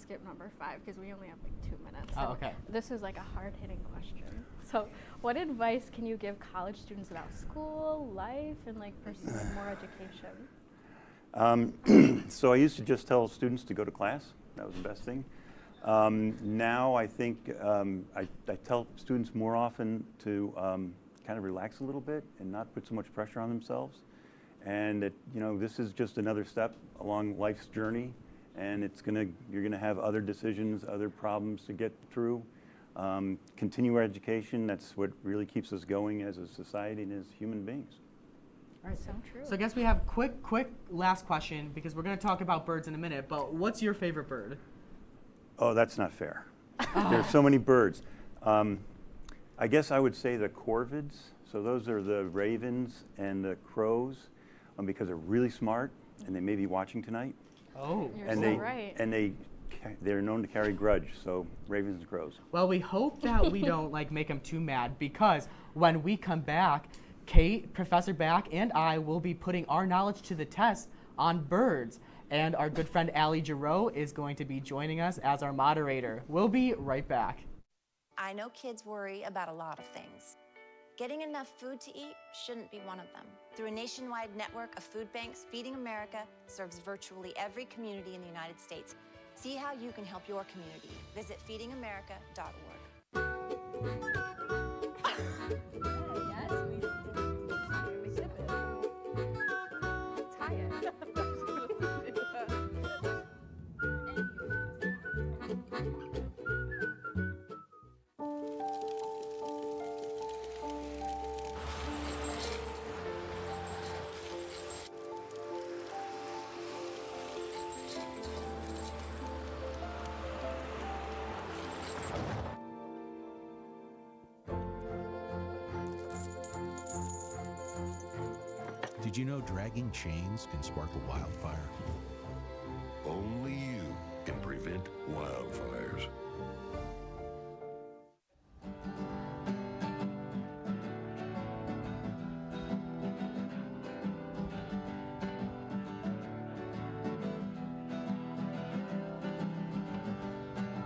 skip number 5 because we only have like 2 minutes. Oh, okay. This is like a hard-hitting question. So, what advice can you give college students about school, life, and like pursuing more education? So I used to just tell students to go to class. That was the best thing. Now I think I tell students more often to kind of relax a little bit and not put so much pressure on themselves. And that, you know, this is just another step along life's journey, and you're gonna have other decisions, other problems to get through. Continue our education. That's what really keeps us going as a society and as human beings. All right. So true. So I guess we have quick last question because we're going to talk about birds in a minute. But what's your favorite bird? Oh, that's not fair. There's so many birds. I guess I would say the corvids. So those are the ravens and the crows, because they're really smart and they may be watching tonight. Oh. You're And so they right. and they're known to carry grudge. So ravens and crows. Well, we hope that we don't like make them too mad because when we come back, Kate, Professor Back, and I will be putting our knowledge to the test on birds. And our good friend Allie Giroux is going to be joining us as our moderator. We'll be right back. I know kids worry about a lot of things. Getting enough food to eat shouldn't be one of them. Through a nationwide network of food banks, Feeding America serves virtually every community in the United States. See how you can help your community. Visit feedingamerica.org. Did you know dragging chains can spark a wildfire? Only you can prevent wildfires.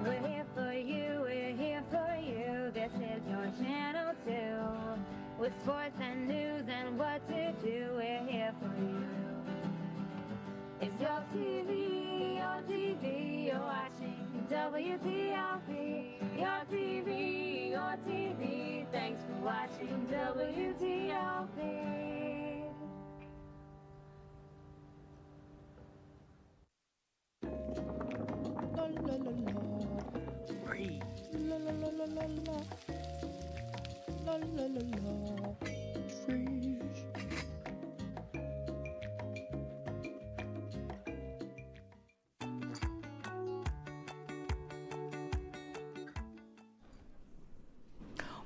We're here for you, we're here for you. This is your channel 2. With sports and news and what to do, we're here for you. It's your TV, you're watching WTOP. Your TV, thanks for watching WTOP.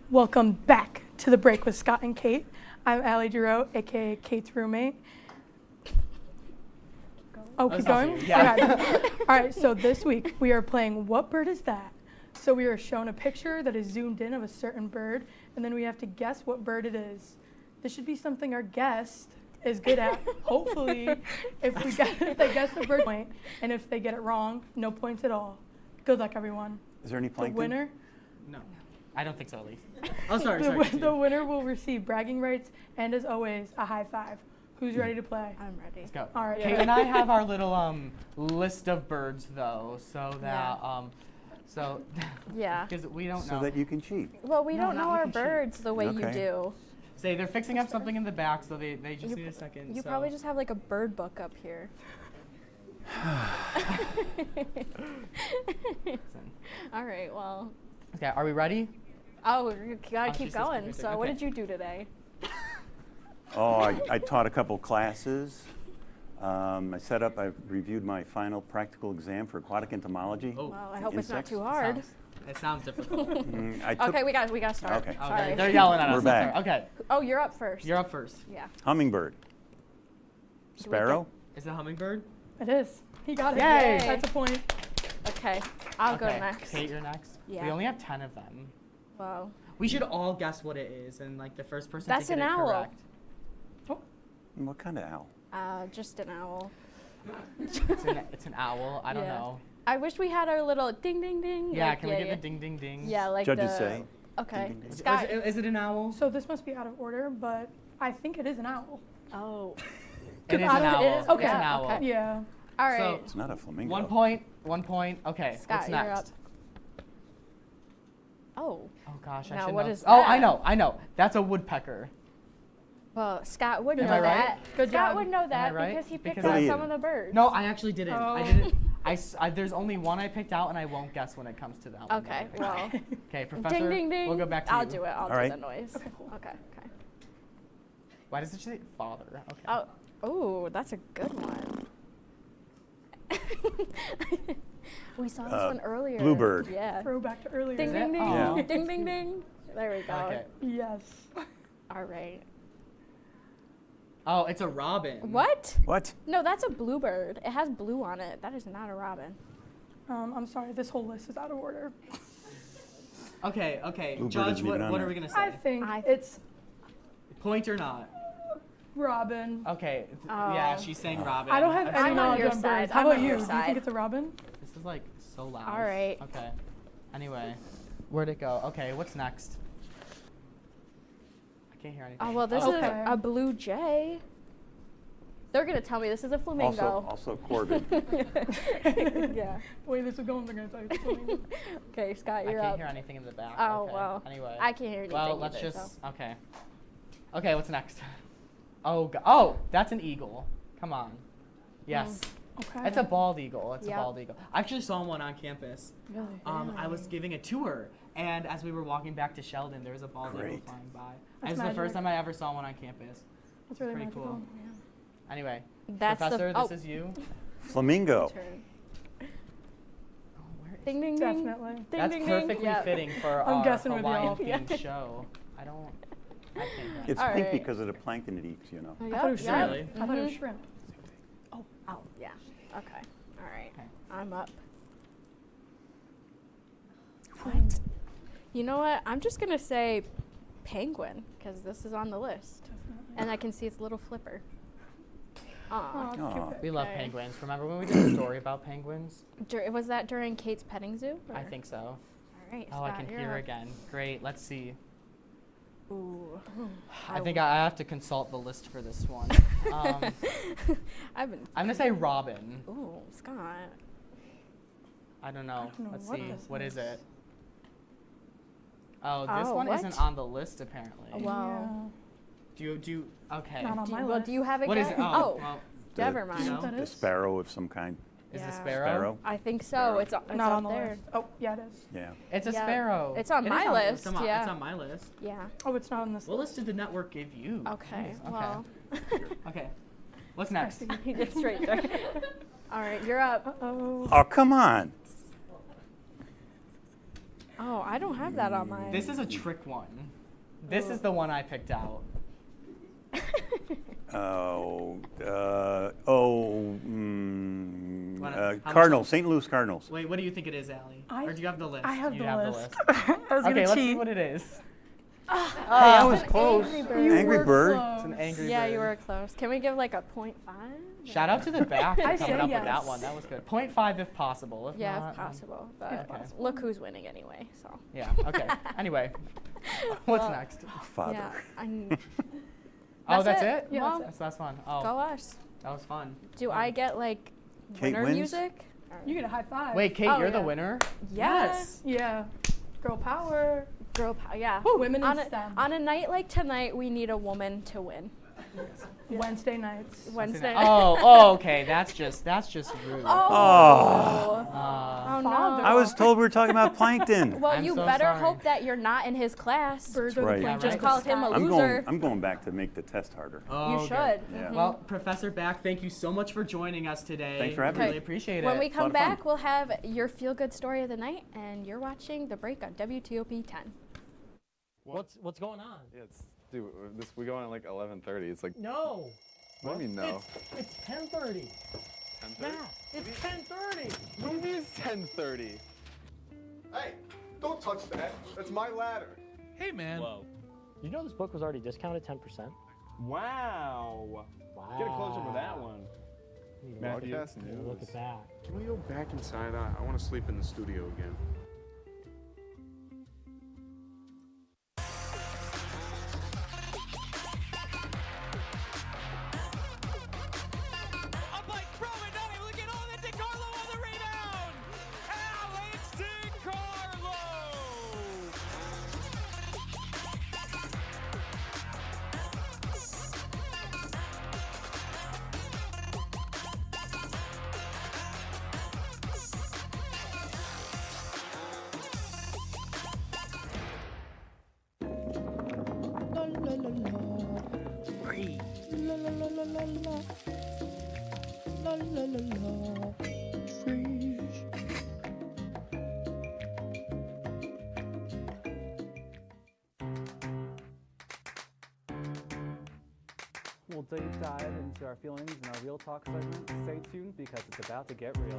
Welcome back to The Break with Scott and Kate. I'm Allie Giroux, aka Kate's roommate. Oh, keep going? Yeah. Okay. All right, so this week we are playing What Bird Is That? So we are shown a picture that is zoomed in of a certain bird, and then we have to guess what bird it is. This should be something our guest is good at. Hopefully, if they guess the bird point, and if they get it wrong, no points at all. Good luck, everyone. Is there any The plankton? winner, No. I don't think so, at least. Oh, sorry. the winner will receive bragging rights, and as always, a high five. Who's ready to play? I'm ready. Let's go. All right. Kate and I have our little list of birds, though, so that Yeah. because we don't So know. that you can cheat. Well, we No, don't not know we our can cheat. birds the way you Okay. do. Say they're fixing up something in the back, so they just need a second. You so. probably just have like a bird book up here. All right, well. Okay, are we ready? Oh, you gotta Oh, keep she says going. keep it. So what Okay. did you do today? Oh, I taught a couple classes. I reviewed my final practical exam for aquatic entomology. Oh. Well, I hope it's not Insects? too hard. It sounds difficult. I took Okay, we gotta start. Okay. Okay, Sorry. they're yelling at us. We're That's back. all right. Okay, Oh, you're up first. you're up first. Yeah. hummingbird, sparrow, Is it a hummingbird? It is. He got it. Yay. That's a point. Okay, I'll go Okay, next. Kate, you're next. Yeah. We only have 10 of them. Wow. We should all guess what it is, and like the first person That's to get an it owl. correct. What kind of owl? Just an owl. It's an owl. I don't Yeah. know. I wish we had our little ding ding ding. Yeah, like, can we get the ding ding ding? Yeah, like Judges the, say. Okay. Ding, ding, ding. Scott. Is it an owl? So this must be out of order, but I think it is an owl. Oh. It is I an don't- owl. it is? Okay. It's an owl. Okay. Yeah. All right. So, It's not a flamingo. 1 point. 1 point. Okay. Scott, what's you're next? up. Oh. Oh gosh, I Now should what know. is Oh, I that? know. I know. That's a woodpecker. Well, Scott would Am know I right? that. Good Scott job. would know that right? because he picked Because out I- some of the birds. No, I actually didn't. I Oh. didn't. There's only one I picked out, and I won't guess when it comes to that one. Okay. Well. Okay, Professor. Ding ding ding. We'll go back to I'll you. do it. I'll All do right. the noise. Okay, cool. Okay. Okay. Why does it say father? Okay. Oh. Oh, that's a good one. We saw this one earlier. Bluebird. Yeah. Throwback to earlier. Ding Is ding it? ding. Oh. Ding ding ding. There we go. Okay. Yes. All right. Oh, it's a robin. What? What? No, that's a bluebird. It has blue on it. That is not a robin. I'm sorry, this whole list is out of order. Okay. Okay. Bluebird Judge, isn't even on what there. are we gonna I say? think I- it's Point or not? robin. Okay. Oh. Yeah, she's saying robin. I don't have I'm any I'm on knowledge your on side. birds. How I'm about on you? your Do you side. think it's a robin? This is like so loud. All right. Okay. Anyway, where'd it go? Okay, what's next? I can't hear anything. Oh well, this Okay. is a blue jay. They're gonna tell me this is a flamingo. Also Corbin. Yeah. The way this is going, they're going to tell you it's a flamingo. Okay, Scott, I you're can't up. hear anything in the back. Oh okay. well. Anyway. I can't hear anything. Well, let's either, just. so. Okay. Okay, what's next? Oh, that's an eagle. Come on. Yes. Okay. It's a bald eagle. It's Yep. a bald eagle. I actually saw one on campus. Really? I was giving a tour, and as we were walking back to Sheldon, there was a bald eagle Great. flying by. That's It was the first magic. time I ever saw one on campus. That's really pretty magical. cool. Anyway, That's Professor, the. this is you. Flamingo. Turn. Oh, where is Ding ding ding. Definitely. Ding That's ding perfectly ding. Yep. fitting for I'm our guessing with y'all. Hawaiian themed show. I can't hear. It's All pink right. because of the plankton it eats, you know. I thought it was Yep, shrimp. Really? I thought it was Mhm. shrimp. Oh yeah. Okay. All right. Okay. I'm up. What? You know what? I'm just gonna say penguin because this is on the list, and I can see its little flipper. Aw. Oh, it's a cute Aw. pic. We love Okay. penguins. Remember when we did a story about penguins? Was that during Kate's petting zoo? I or- think so. All right. Oh, I Scott, can you're hear up. again. Great. Let's see. Ooh. I think I have to consult the list for this one. I've been. I'm gonna say robin. Ooh, Scott. I don't know. don't know Let's what see. this What is is. it? Oh, this Oh, one what? isn't on the list apparently. Oh, wow. Do you? Okay. Not on Do my you, well, list. do you have a What is guess? it? Oh, Oh, well, never The- mind. you know? That A is? sparrow of some kind. is Yeah. a sparrow? Sparrow. I think so. Sparrow. It's Not up on the there. list. Oh, yeah, it is. Yeah. It's a Yeah. sparrow. It's on It my is list, It's yeah. on my list. Yeah. Oh, it's not on this What list. list did the network give you? Okay. Jeez, Well, Okay. What's I next? see. he did straight there. All right, you're up. Uh-oh. Oh, come on. Oh, I don't have that on mine. This is a trick one. This is the one I picked out. Oh, How much- Cardinals, St. Louis Cardinals. Wait, what do you think it is, Allie? Or do you have the list? I have you the have list. the list. I was Okay, gonna let's see cheat. what it is. Hey, I was close. Angry Bird. You Angry were Bird. close. It's an angry Yeah, bird. you were close. Can we give like a 0.5? Shout out to the back for I coming say up with that yes. one. That was good. 0.5 if possible. If Yeah, not, if possible. But Okay. look who's winning anyway. So. Yeah, okay. Anyway, what's Well, next? Father. Yeah. Oh, that's it? it? Yeah, Well, that's That's fun. Oh, go us. that was fun. Do I get like Kate winner wins? music? You get a high five. Wait, Kate, Oh, you're the yeah. winner? Yes. Yeah. Girl power. Girl power. Yeah. Women in on STEM. on a night like tonight, we need a woman to win. Wednesday nights. Wednesday. Oh, okay. That's just rude. Oh. Oh no. Father. I was told we were talking about plankton. Well, I'm you so better sorry. hope that you're not in his class. Birds That's are right. the Yeah, plankton Just of call the him a sky. loser. I'm going back to make the test harder. Oh, You good. should. Yeah. Well, Professor Back, thank you so much for joining us today. Thanks for having Really me. appreciate it. When we lot come of fun. back, we'll have your feel-good story of the night, and you're watching The Break on WTOP-10. What's going on? Yeah, dude, we go on at like 11:30. It's like, No. what do you mean no? It's 10:30. 10:30? Yeah, it's 10:30. What do you mean it's 10:30? Hey, don't touch that. That's my ladder. Hey, man. Whoa. You know this book was already discounted 10%? Wow. Wow. Get a close up of that one. Broadcast news. Look at that. Can we go back inside? I want to sleep in the studio again. We'll deep dive into our feelings in our Real Talk segment. Stay tuned because it's about to get real.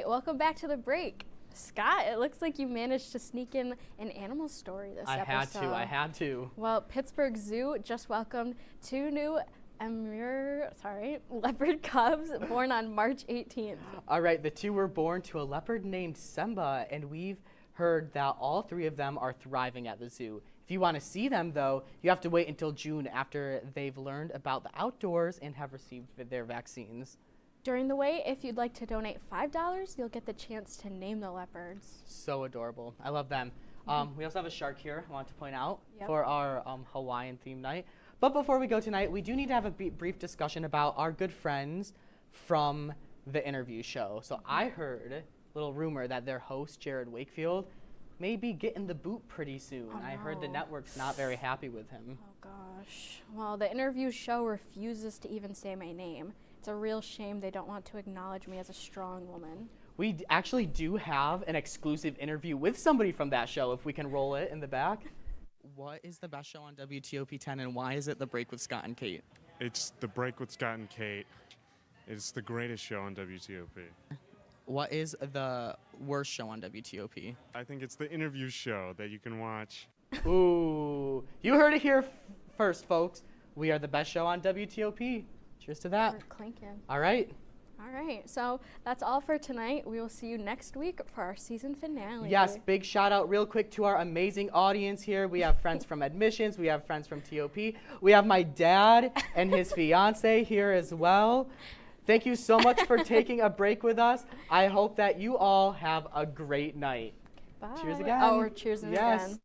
Welcome back to the break. Scott, it looks like you managed to sneak in an animal story this episode. I had to. Well, Pittsburgh Zoo just welcomed 2 new leopard cubs born on March 18th. All right, the 2 were born to a leopard named Simba, and we've heard that all 3 of them are thriving at the zoo. If you want to see them, though, you have to wait until June after they've learned about the outdoors and have received their vaccines. During the wait, if you'd like to donate $5, you'll get the chance to name the leopards. So adorable. I love them. We also have a shark here, I want to point out, Yep. for our Hawaiian theme night. But before we go tonight, we do need to have a brief discussion about our good friends from the interview show. So I heard a little rumor that their host, Jared Wakefield, may be getting the boot pretty soon. Oh, I heard the network's not very happy with him. Oh gosh. Well, the interview show refuses to even say my name. It's a real shame they don't want to acknowledge me as a strong woman. We actually do have an exclusive interview with somebody from that show, if we can roll it in the back. What is the best show on WTOP-10, and why is it The Break with Scott and Kate? It's The Break with Scott and Kate. It's the greatest show on WTOP. What is the worst show on WTOP? I think it's the interview show that you can watch. Ooh, you heard it here first, folks. We are the best show on WTOP. Cheers to that. We're clinking. All right. All right, so that's all for tonight. We will see you next week for our season finale. Yes, big shout out real quick to our amazing audience here. We have friends from admissions. We have friends from TOP. We have my dad and his fiance here as well. Thank you so much for taking a break with us. I hope that you all have a great night. Bye. Cheers again. Oh, we're cheersing again.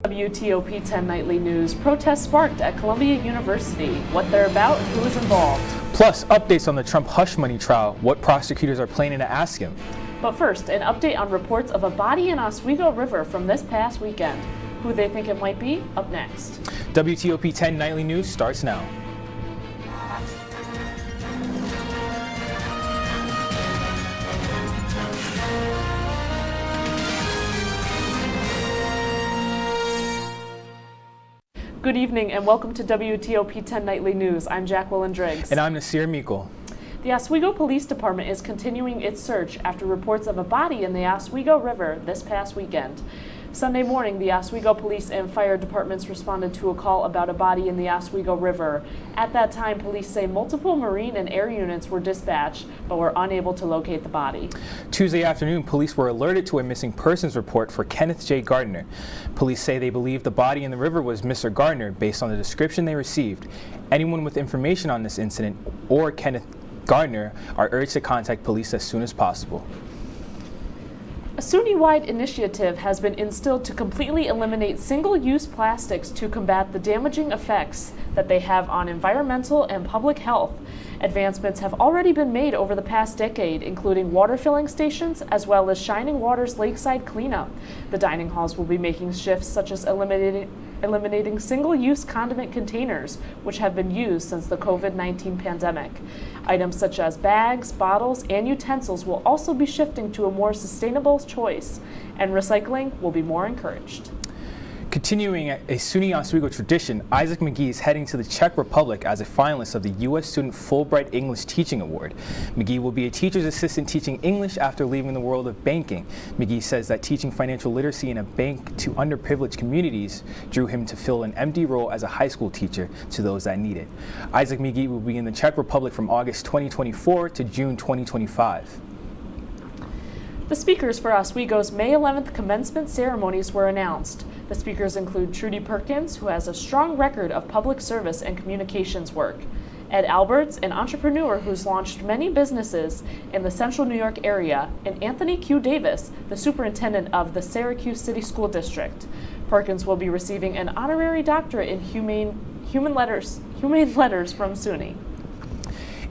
WTOP-10 Nightly News. Protests sparked at Columbia University. What they're about, who is involved. Plus, updates on the Trump hush money trial, what prosecutors are planning to ask him. But first, an update on reports of a body in Oswego River from this past weekend. Who they think it might be, up next. WTOP-10 Nightly News starts now. Good evening and welcome to WTOP-10 Nightly News. I'm Jacqueline Driggs. And I'm Nasir Meikle. The Oswego Police Department is continuing its search after reports of a body in the Oswego River this past weekend. Sunday morning, the Oswego Police and Fire Departments responded to a call about a body in the Oswego River. At that time, police say multiple Marine and air units were dispatched, but were unable to locate the body. Tuesday afternoon, police were alerted to a missing persons report for Kenneth J. Gardner. Police say they believe the body in the river was Mr. Gardner based on the description they received. Anyone with information on this incident or Kenneth Gardner are urged to contact police as soon as possible. A SUNY-wide initiative has been instilled to completely eliminate single-use plastics to combat the damaging effects that they have on environmental and public health. Advancements have already been made over the past decade, including water filling stations as well as Shining Waters lakeside cleanup. The dining halls will be making shifts such as eliminating single-use condiment containers, which have been used since the COVID-19 pandemic. Items such as bags, bottles, and utensils will also be shifting to a more sustainable choice, and recycling will be more encouraged. Continuing a SUNY Oswego tradition, Isaac McGee is heading to the Czech Republic as a finalist of the U.S. Student Fulbright English Teaching Award. McGee will be a teacher's assistant teaching English after leaving the world of banking. McGee says that teaching financial literacy in a bank to underprivileged communities drew him to fill an empty role as a high school teacher to those that need it. Isaac McGee will be in the Czech Republic from August 2024 to June 2025. The speakers for Oswego's May 11th commencement ceremonies were announced. The speakers include Trudy Perkins, who has a strong record of public service and communications work, Ed Alberts, an entrepreneur who's launched many businesses in the central New York area, and Anthony Q. Davis, the superintendent of the Syracuse City School District. Perkins will be receiving an honorary doctorate in humane letters from SUNY.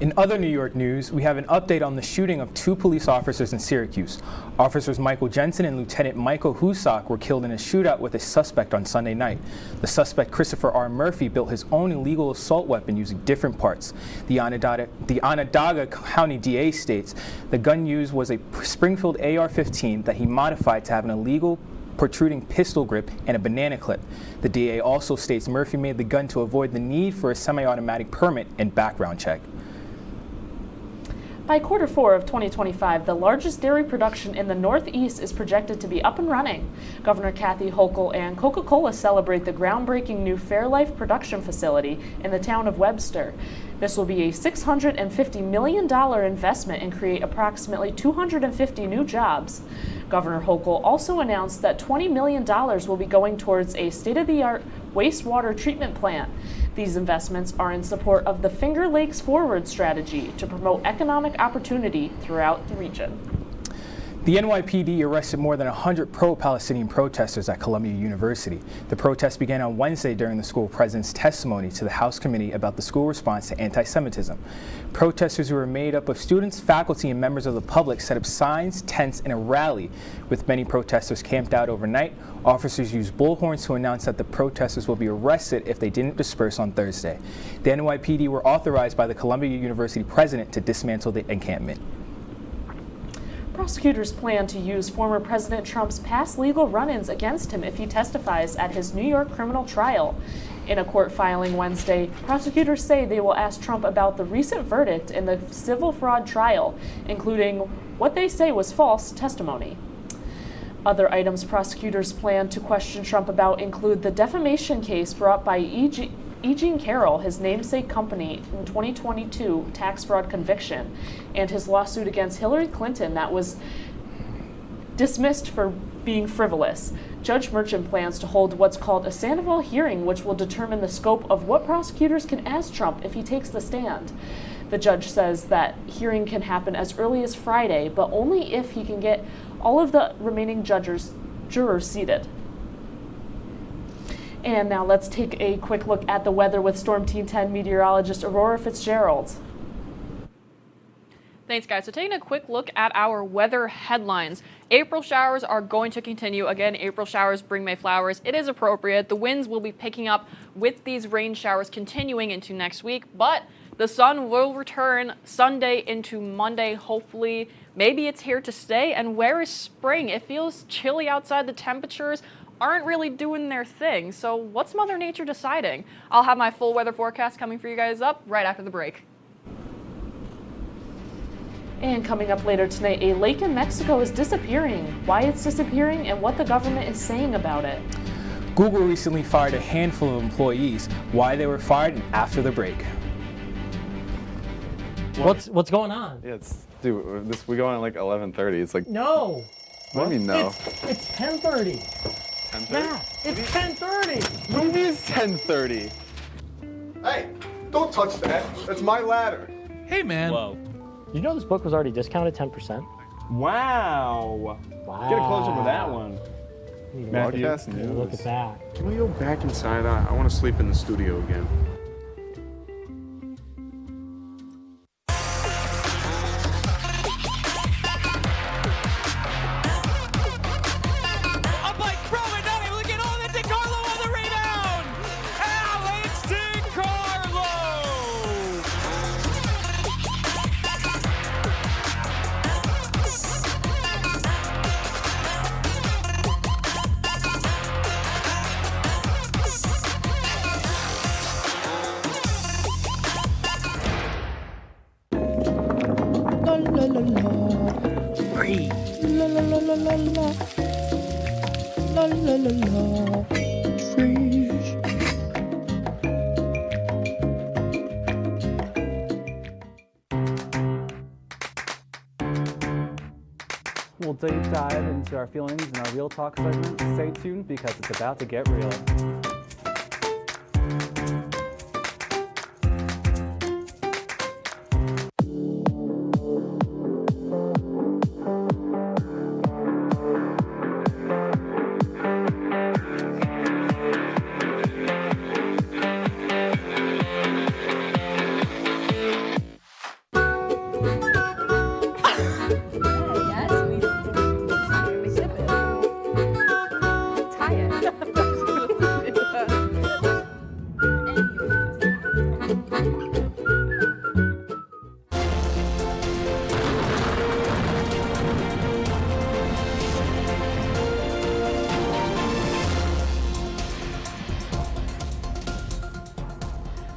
In other New York news, we have an update on the shooting of 2 police officers in Syracuse. Officers Michael Jensen and Lieutenant Michael Husak were killed in a shootout with a suspect on Sunday night. The suspect, Christopher R. Murphy, built his own illegal assault weapon using different parts. The Onondaga County DA states the gun used was a Springfield AR-15 that he modified to have an illegal protruding pistol grip and a banana clip. The DA also states Murphy made the gun to avoid the need for a semi-automatic permit and background check. By quarter 4 of 2025, the largest dairy production in the Northeast is projected to be up and running. Governor Kathy Hochul and Coca-Cola celebrate the groundbreaking new Fairlife production facility in the town of Webster. This will be a $650 million investment and create approximately 250 new jobs. Governor Hochul also announced that $20 million will be going towards a state-of-the-art wastewater treatment plant. These investments are in support of the Finger Lakes Forward strategy to promote economic opportunity throughout the region. The NYPD arrested more than 100 pro-Palestinian protesters at Columbia University. The protest began on Wednesday during the school president's testimony to the House Committee about the school response to anti-Semitism. Protesters who were made up of students, faculty, and members of the public set up signs, tents, and a rally. With many protesters camped out overnight, officers used bullhorns to announce that the protesters will be arrested if they didn't disperse on Thursday. The NYPD were authorized by the Columbia University president to dismantle the encampment. Prosecutors plan to use former President Trump's past legal run-ins against him if he testifies at his New York criminal trial. In a court filing Wednesday, prosecutors say they will ask Trump about the recent verdict in the civil fraud trial, including what they say was false testimony. Other items prosecutors plan to question Trump about include the defamation case brought by Eugene Carroll, his namesake company, in 2022 tax fraud conviction, and his lawsuit against Hillary Clinton that was dismissed for being frivolous. Judge Merchant plans to hold what's called a Sandoval hearing, which will determine the scope of what prosecutors can ask Trump if he takes the stand. The judge says that hearing can happen as early as Friday, but only if he can get all of the remaining jurors seated. And now let's take a quick look at the weather with Storm Team 10 meteorologist Aurora Fitzgerald. Thanks, guys. So taking a quick look at our weather headlines. April showers are going to continue. Again, April showers bring May flowers. It is appropriate. The winds will be picking up with these rain showers continuing into next week, but the sun will return Sunday into Monday, hopefully. Maybe it's here to stay. And where is spring? It feels chilly outside. The temperatures aren't really doing their thing. So what's Mother Nature deciding? I'll have my full weather forecast coming for you guys up right after the break. And coming up later tonight, a lake in Mexico is disappearing. Why it's disappearing and what the government is saying about it. Google recently fired a handful of employees. Why they were fired after the break. What's going on? Yeah, dude, we go on at like 11:30. It's like no. What do you mean no? It's 10:30. 10:30? Yeah, it's 10:30. Movie is 10:30. Hey, don't touch that. That's my ladder. Hey, man. Whoa. You know this book was already discounted 10%? Wow. Get a close up with that one. Broadcast news. Look at that. Can we go back inside? I want to sleep in the studio again. la, trees. We'll deep dive into our feelings in our Real Talk segment. Stay tuned because it's about to get real.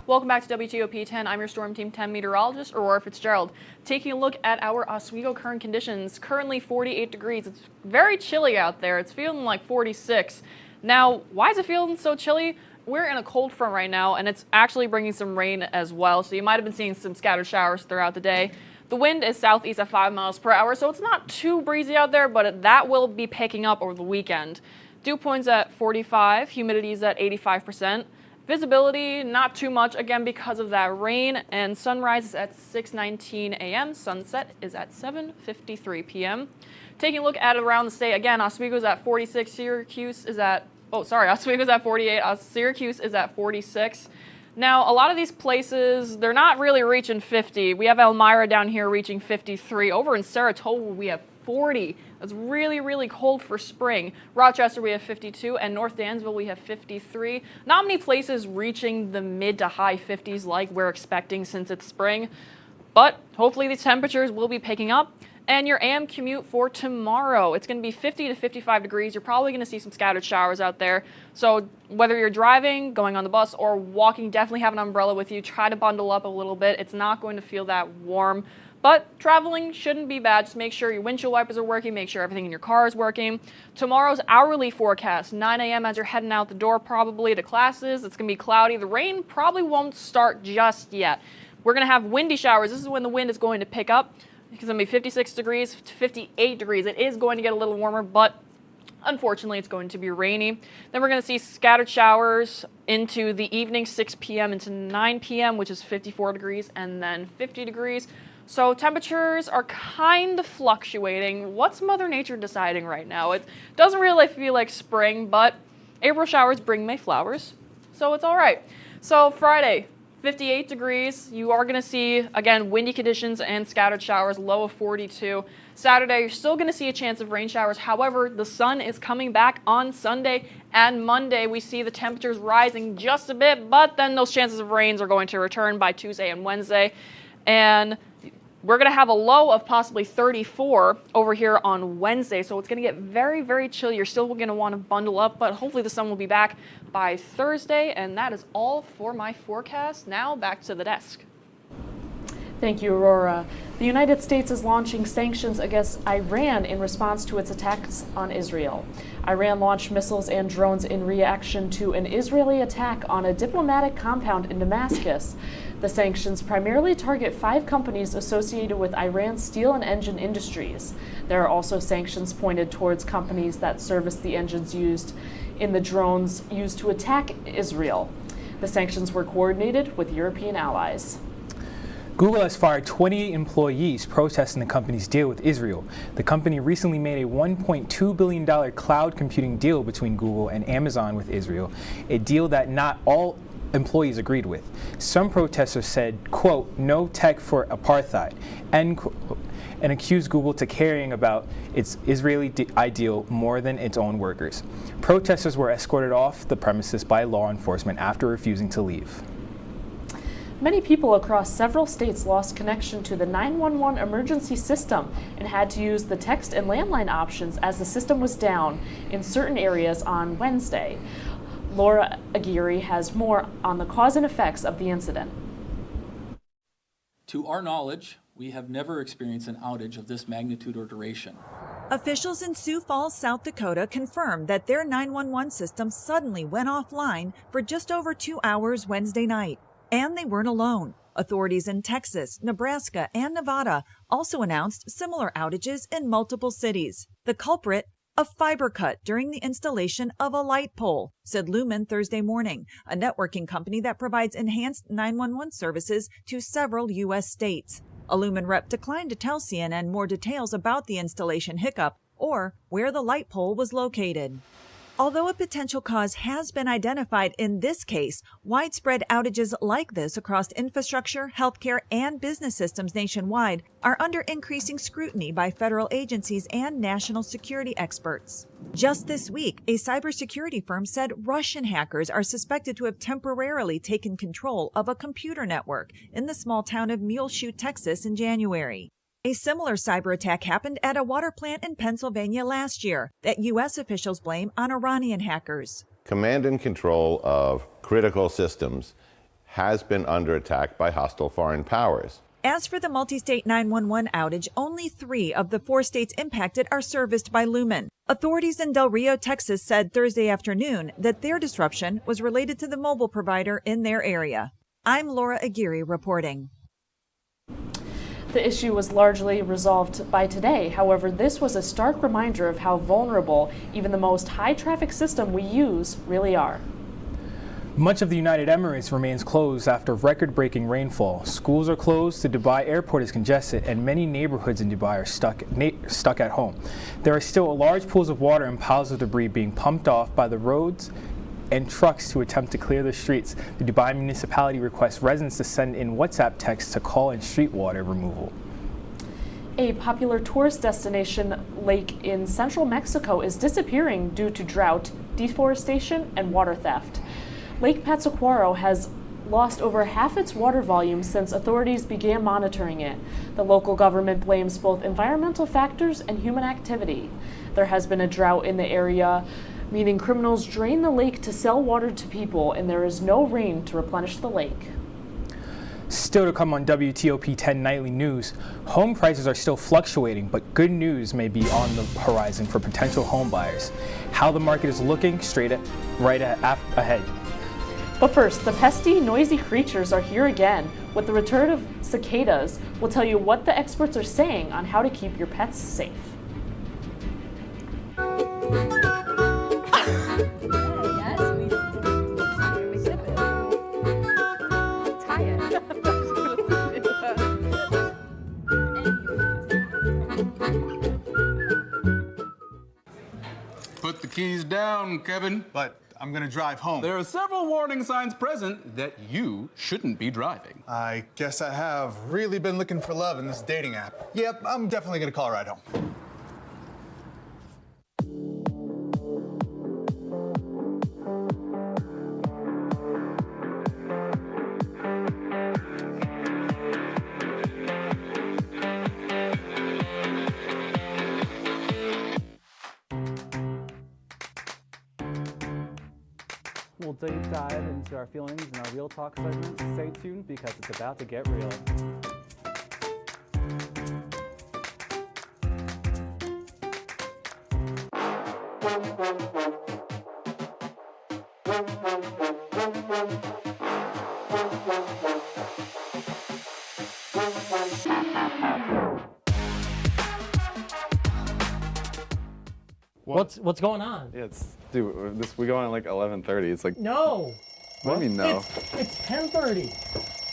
Welcome back to WTOP-10. I'm your Storm Team 10 meteorologist, Aurora Fitzgerald. Taking a look at our Oswego current conditions. Currently 48 degrees. It's very chilly out there. It's feeling like 46. Now, why is it feeling so chilly? We're in a cold front right now, and it's actually bringing some rain as well. So you might have been seeing some scattered showers throughout the day. The wind is southeast at 5 miles per hour, so it's not too breezy out there, but that will be picking up over the weekend. Dew points at 45, humidity is at 85%. Visibility, not too much, again, because of that rain, and sunrise is at 6:19 a.m. Sunset is at 7:53 p.m. Taking a look at around the state, again, Oswego's at 46, Syracuse is at, Oswego's at 48, Syracuse is at 46. Now, a lot of these places, they're not really reaching 50. We have Elmira down here reaching 53. Over in Saratoga, we have 40. That's really, really cold for spring. Rochester, we have 52, and North Dansville, we have 53. Not many places reaching the mid to high 50s like we're expecting since it's spring, but hopefully these temperatures will be picking up. And your AM commute for tomorrow, it's going to be 50 to 55 degrees. You're probably going to see some scattered showers out there. So whether you're driving, going on the bus, or walking, definitely have an umbrella with you. Try to bundle up a little bit. It's not going to feel that warm. But traveling shouldn't be bad. Just make sure your windshield wipers are working. Make sure everything in your car is working. Tomorrow's hourly forecast, 9 a.m. as you're heading out the door probably to classes. It's going to be cloudy. The rain probably won't start just yet. We're going to have windy showers. This is when the wind is going to pick up. It's going to be 56 degrees to 58 degrees. It is going to get a little warmer, but unfortunately it's going to be rainy. Then we're going to see scattered showers into the evening, 6 p.m. into 9 p.m., which is 54 degrees, and then 50 degrees. So temperatures are kind of fluctuating. What's Mother Nature deciding right now? It doesn't really feel like spring, but April showers bring May flowers, so it's all right. So Friday, 58 degrees. You are going to see, again, windy conditions and scattered showers, low of 42. Saturday, you're still going to see a chance of rain showers. However, the sun is coming back on Sunday and Monday. We see the temperatures rising just a bit, but then those chances of rains are going to return by Tuesday and Wednesday. And we're going to have a low of possibly 34 over here on Wednesday, so it's going to get very, very chilly. You're still going to want to bundle up, but hopefully the sun will be back by Thursday, and that is all for my forecast. Now back to the desk. Thank you, Aurora. The United States is launching sanctions against Iran in response to its attacks on Israel. Iran launched missiles and drones in reaction to an Israeli attack on a diplomatic compound in Damascus. The sanctions primarily target 5 companies associated with Iran's steel and engine industries. There are also sanctions pointed towards companies that service the engines used in the drones used to attack Israel. The sanctions were coordinated with European allies. Google has fired 28 employees protesting the company's deal with Israel. The company recently made a $1.2 billion cloud computing deal between Google and Amazon with Israel, a deal that not all employees agreed with. Some protesters said, quote, "No tech for apartheid," end quote, and accused Google to caring about its Israeli ideal more than its own workers. Protesters were escorted off the premises by law enforcement after refusing to leave. Many people across several states lost connection to the 911 emergency system and had to use the text and landline options as the system was down in certain areas on Wednesday. Laura Aguirre has more on the cause and effects of the incident. To our knowledge, we have never experienced an outage of this magnitude or duration. Officials in Sioux Falls, South Dakota confirmed that their 911 system suddenly went offline for just over 2 hours Wednesday night. And they weren't alone. Authorities in Texas, Nebraska, and Nevada also announced similar outages in multiple cities. The culprit, a fiber cut during the installation of a light pole, said Lumen Thursday morning, a networking company that provides enhanced 911 services to several U.S. states. A Lumen rep declined to tell CNN more details about the installation hiccup or where the light pole was located. Although a potential cause has been identified in this case, widespread outages like this across infrastructure, healthcare, and business systems nationwide are under increasing scrutiny by federal agencies and national security experts. Just this week, a cybersecurity firm said Russian hackers are suspected to have temporarily taken control of a computer network in the small town of Muleshoe, Texas in January. A similar cyber attack happened at a water plant in Pennsylvania last year that U.S. officials blame on Iranian hackers. Command and control of critical systems has been under attack by hostile foreign powers. As for the multi-state 911 outage, only 3 of the 4 states impacted are serviced by Lumen. Authorities in Del Rio, Texas said Thursday afternoon that their disruption was related to the mobile provider in their area. I'm Laura Aguirre reporting. The issue was largely resolved by today. However, this was a stark reminder of how vulnerable even the most high-traffic system we use really are. Much of the United Emirates remains closed after record-breaking rainfall. Schools are closed, the Dubai airport is congested, and many neighborhoods in Dubai are stuck at home. There are still large pools of water and piles of debris being pumped off by the roads and trucks to attempt to clear the streets. The Dubai municipality requests residents to send in WhatsApp texts to call in street water removal. A popular tourist destination lake in central Mexico is disappearing due to drought, deforestation, and water theft. Lake Pátzcuaro has lost over half its water volume since authorities began monitoring it. The local government blames both environmental factors and human activity. There has been a drought in the area, meaning criminals drain the lake to sell water to people, and there is no rain to replenish the lake. Still to come on WTOP-10 Nightly News, home prices are still fluctuating, but good news may be on the horizon for potential home buyers. How the market is looking right ahead. But first, the pesky, noisy creatures are here again. With the return of cicadas, we'll tell you what the experts are saying on how to keep your pets safe. Put the keys down, Kevin. But I'm gonna drive home. There are several warning signs present that you shouldn't be driving. I guess I have really been looking for love in this dating app. Yep, I'm definitely gonna call a ride home. We'll deep dive into our feelings in our Real Talk segment. Stay tuned because it's about to get real. What's going on? Yeah, dude, we go on at like 11:30. It's like No. What do you mean no? It's 10:30.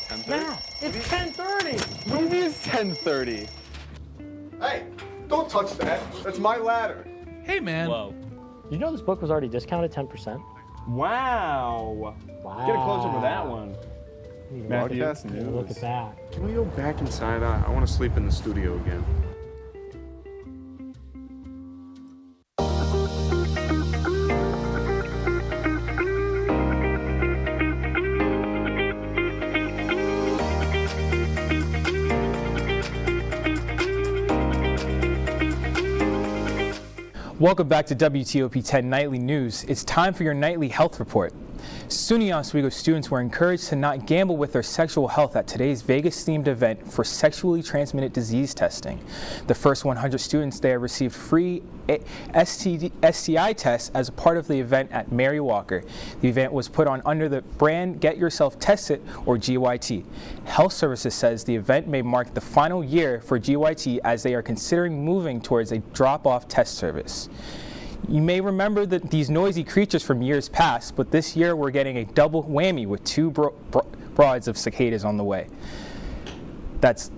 10:30? Yeah, it's 10:30. What do you mean it's 10:30? Hey, don't touch that. That's my ladder. Hey, man. Whoa. You know this book was already discounted 10%? Wow. Get a close up with that one. Broadcast Look news. at that. Can we go back inside? I want to sleep in the studio again. Welcome back to WTOP-10 Nightly News. It's time for your nightly health report. SUNY Oswego students were encouraged to not gamble with their sexual health at today's Vegas-themed event for sexually transmitted disease testing. The first 100 students there received free STI tests as a part of the event at Mary Walker. The event was put on under the brand Get Yourself Tested, or GYT. Health Services says the event may mark the final year for GYT as they are considering moving towards a drop-off test service. You may remember these noisy creatures from years past, but this year we're getting a double whammy with two broads of cicadas on the way. That's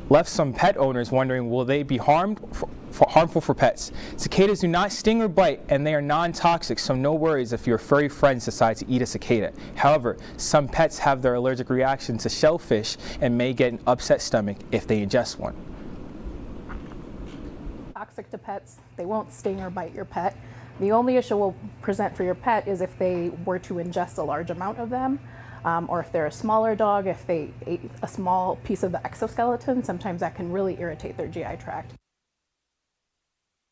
left some pet owners wondering, will they be harmful for pets? Cicadas do not sting or bite, and they are non-toxic, so no worries if your furry friends decide to eat a cicada. However, some pets have their allergic reaction to shellfish and may get an upset stomach if they ingest one. Toxic to pets, they won't sting or bite your pet. The only issue will present for your pet is if they were to ingest a large amount of them, or if they're a smaller dog, if they ate a small piece of the exoskeleton, sometimes that can really irritate their GI tract.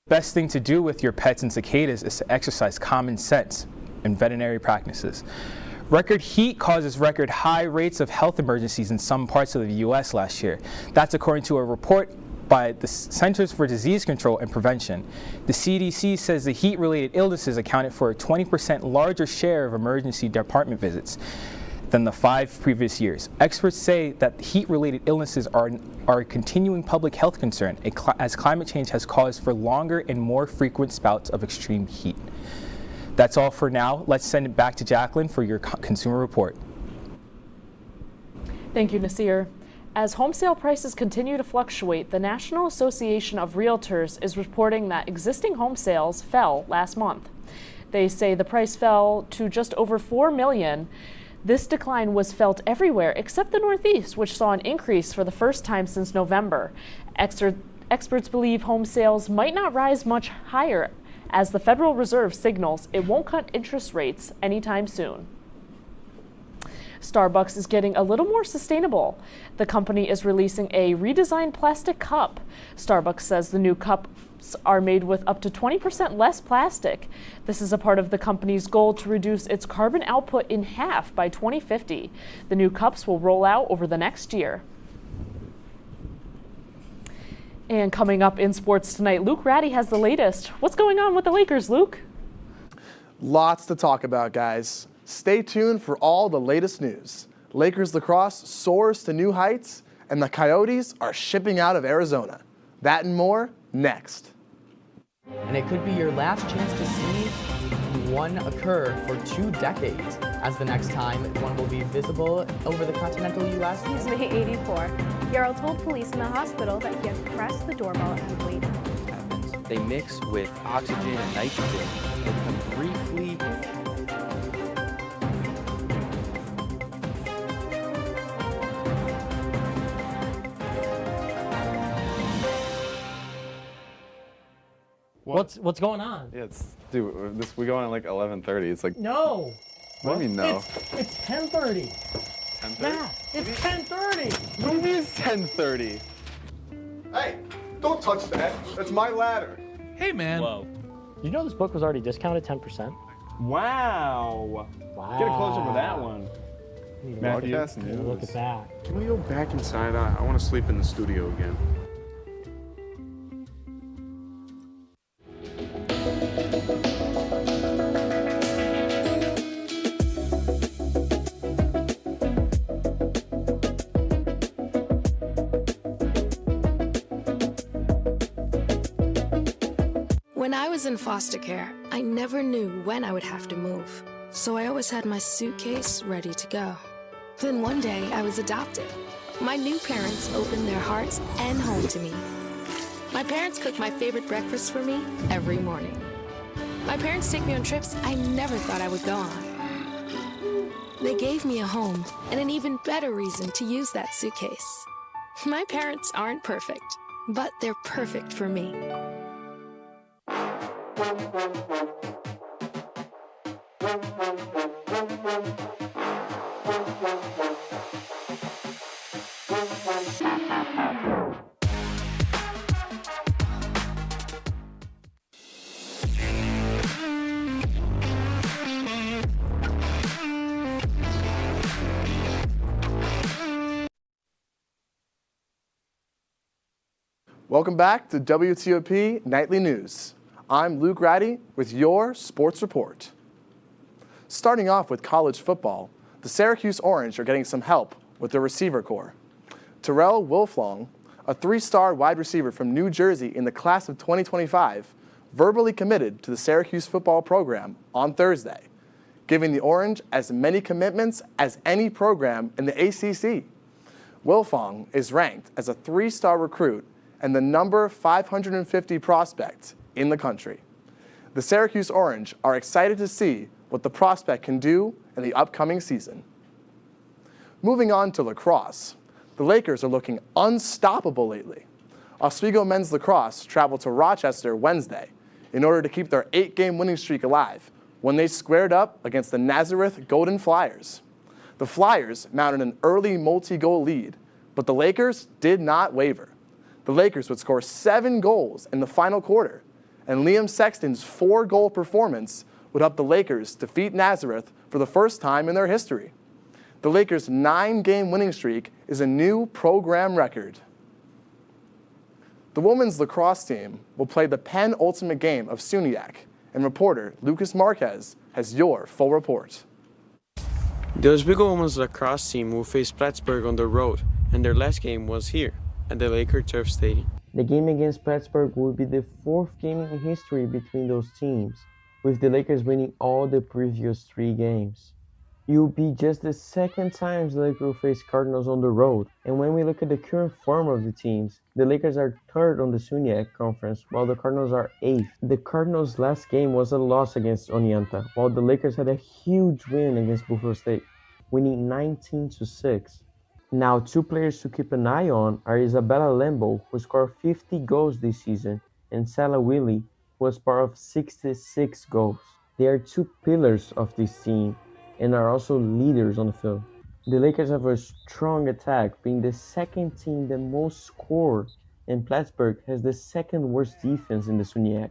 Best thing to do with your pets and cicadas is to exercise common sense in veterinary practices. Record heat causes record high rates of health emergencies in some parts of the U.S. last year. That's according to a report by the Centers for Disease Control and Prevention. The CDC says the heat-related illnesses accounted for a 20% larger share of emergency department visits than the 5 previous years. Experts say that heat-related illnesses are a continuing public health concern as climate change has caused for longer and more frequent spouts of extreme heat. That's all for now. Let's send it back to Jacqueline for your consumer report. Thank you, Nasir. As home sale prices continue to fluctuate, the National Association of Realtors is reporting that existing home sales fell last month. They say the price fell to just over $4 million. This decline was felt everywhere except the Northeast, which saw an increase for the first time since November. Experts believe home sales might not rise much higher as the Federal Reserve signals it won't cut interest rates anytime soon. Starbucks is getting a little more sustainable. The company is releasing a redesigned plastic cup. Starbucks says the new cups are made with up to 20% less plastic. This is a part of the company's goal to reduce its carbon output in half by 2050. The new cups will roll out over the next year. And coming up in sports tonight, Luke Ratty has the latest. What's going on with the Lakers, Luke? Lots to talk about, guys. Stay tuned for all the latest news. Lakers lacrosse soars to new heights, and the Coyotes are shipping out of Arizona. That and more, next. And it could be your last chance to see one occur for 2 decades, as the next time one will be visible over the continental U.S. He's May 84. Yarrow told police in the hospital that he had pressed the doorbell and waited. They mix with oxygen and nitrogen and briefly What's going on? Yeah, dude, we go on at like 11:30. It's like No. What do you mean no? It's 10:30. 10:30? Matt, it's 10:30. What do you mean it's 10:30? Hey, don't touch that. That's my ladder. Hey, man. Whoa. You know this book was already discounted 10%? Wow. Get a close up with that one. Matthew, Look at that. Can we go back inside? I want to sleep in the studio again. When I was in foster care, I never knew when I would have to move, so I always had my suitcase ready to go. Then one day, I was adopted. My new parents opened their hearts and home to me. My parents cook my favorite breakfast for me every morning. My parents take me on trips I never thought I would go on. They gave me a home and an even better reason to use that suitcase. My parents aren't perfect, but they're perfect for me. Welcome back to WTOP Nightly News. I'm Luke Ratty with your sports report. Starting off with college football, the Syracuse Orange are getting some help with their receiver corps. Terrell Wilflong, a 3-star wide receiver from New Jersey in the class of 2025, verbally committed to the Syracuse football program on Thursday, giving the Orange as many commitments as any program in the ACC. Wilfong is ranked as a 3-star recruit and the number 550 prospect in the country. The Syracuse Orange are excited to see what the prospect can do in the upcoming season. Moving on to lacrosse, the Lakers are looking unstoppable lately. Oswego men's lacrosse traveled to Rochester Wednesday in order to keep their 8-game winning streak alive when they squared up against the Nazareth Golden Flyers. The Flyers mounted an early multi-goal lead, but the Lakers did not waver. The Lakers would score 7 goals in the final quarter, and Liam Sexton's 4-goal performance would help the Lakers defeat Nazareth for the first time in their history. The Lakers' 9-game winning streak is a new program record. The women's lacrosse team will play the penultimate game of SUNY, and reporter Lucas Marquez has your full report. The Oswego women's lacrosse team will face Plattsburgh on the road, and their last game was here at the Laker Turf Stadium. The game against Plattsburgh will be the 4th game in history between those teams, with the Lakers winning all the previous 3 games. It will be just the 2nd time the Lakers will face Cardinals on the road, and when we look at the current form of the teams, the Lakers are 3rd on the SUNY Conference, while the Cardinals are 8th. The Cardinals' last game was a loss against Oneonta, while the Lakers had a huge win against Buffalo State, winning 19-6. Now, 2 players to keep an eye on are Isabella Lembo, who scored 50 goals this season, and Salah Willie, who was part of 66 goals. They are 2 pillars of this team and are also leaders on the field. The Lakers have a strong attack, being the 2nd team that most scored, and Plattsburgh has the 2nd worst defense in the SUNY,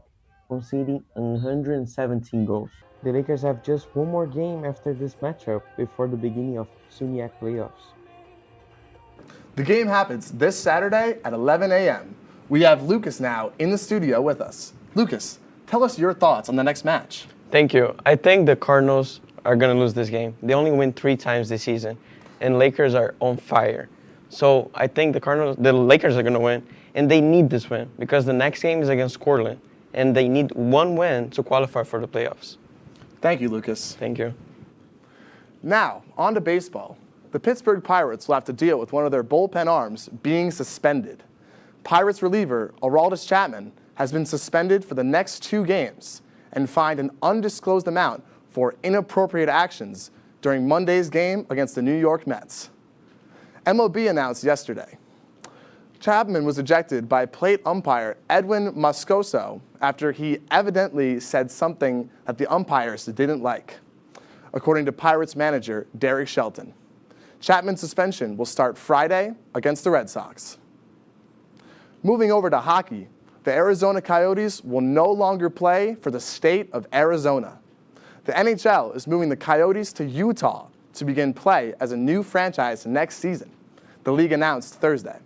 conceding 117 goals. The Lakers have just 1 more game after this matchup before the beginning of SUNY playoffs. The game happens this Saturday at 11 a.m. We have Lucas now in the studio with us. Lucas, tell us your thoughts on the next match. Thank you. I think the Cardinals are going to lose this game. They only win 3 times this season, and Lakers are on fire. So I think the Lakers are going to win, and they need this win because the next game is against Cortland, and they need 1 win to qualify for the playoffs. Thank you, Lucas. Thank you. Now, on to baseball. The Pittsburgh Pirates will have to deal with one of their bullpen arms being suspended. Pirates reliever Aroldis Chapman has been suspended for the next 2 games and fined an undisclosed amount for inappropriate actions during Monday's game against the New York Mets. MLB announced yesterday Chapman was ejected by plate umpire Edwin Moscoso after he evidently said something that the umpires didn't like, according to Pirates manager Derek Shelton. Chapman's suspension will start Friday against the Red Sox. Moving over to hockey, the Arizona Coyotes will no longer play for the state of Arizona. The NHL is moving the Coyotes to Utah to begin play as a new franchise next season, the league announced Thursday.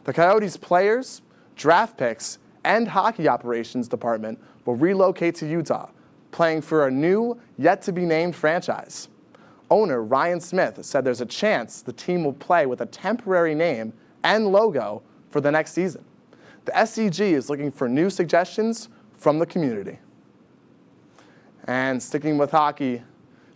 The Coyotes players, draft picks, and hockey operations department will relocate to Utah, playing for a new, yet-to-be-named franchise. Owner Ryan Smith said there's a chance the team will play with a temporary name and logo for the next season. The SCG is looking for new suggestions from the community. And sticking with hockey,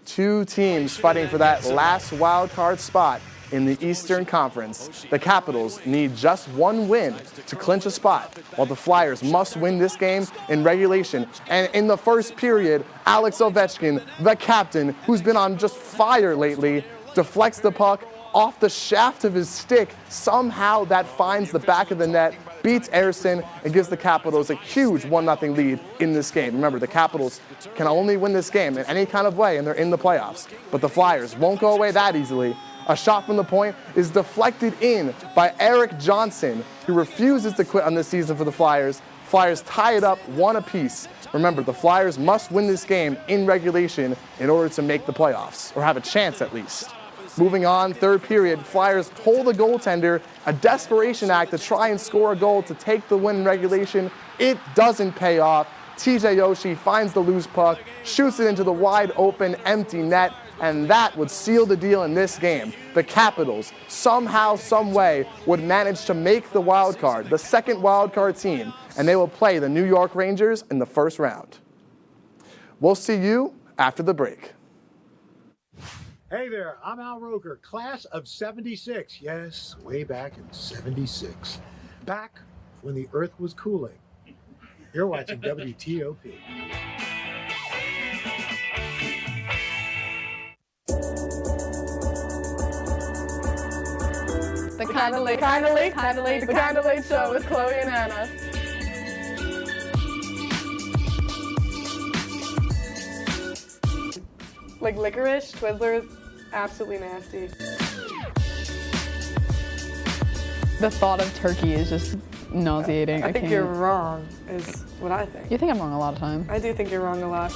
2 teams fighting for that last wild card spot in the Eastern Conference. The Capitals need just 1 win to clinch a spot, while the Flyers must win this game in regulation. And in the first period, Alex Ovechkin, the captain, who's been on just fire lately, deflects the puck off the shaft of his stick. Somehow that finds the back of the net, beats Ersson, and gives the Capitals a huge 1-0 lead in this game. Remember, the Capitals can only win this game in any kind of way, and they're in the playoffs. But the Flyers won't go away that easily. A shot from the point is deflected in by Eric Johnson, who refuses to quit on this season for the Flyers. Flyers tie it up 1 apiece. Remember, the Flyers must win this game in regulation in order to make the playoffs, or have a chance at least. Moving on, third period, Flyers told the goaltender a desperation act to try and score a goal to take the win in regulation. It doesn't pay off. TJ Oshie finds the loose puck, shoots it into the wide open, empty net, and that would seal the deal in this game. The Capitals, somehow, some way, would manage to make the wild card, the second wild card team, and they will play the New York Rangers in the first round. We'll see you after the break. Hey there, I'm Al Roker, class of 76. Yes, way back in 76. Back when the earth was cooling. You're watching WTOP. The Candlelight Show with Chloe and Anna. Like licorice, Twizzlers, absolutely nasty. The thought of turkey is just nauseating. I think you're wrong, is what I think. You think I'm wrong a lot of times. I do think you're wrong a lot.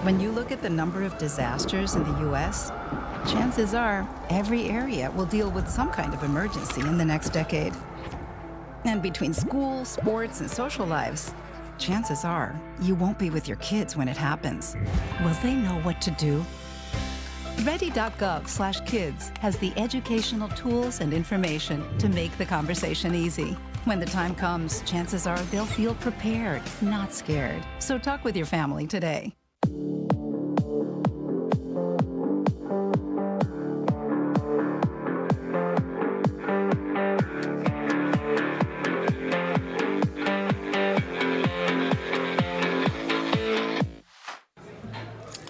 When you look at the number of disasters in the U.S., chances are every area will deal with some kind of emergency in the next decade. And between school, sports, and social lives, chances are you won't be with your kids when it happens. Will they know what to do? Ready.gov/kids has the educational tools and information to make the conversation easy. When the time comes, chances are they'll feel prepared, not scared. So talk with your family today.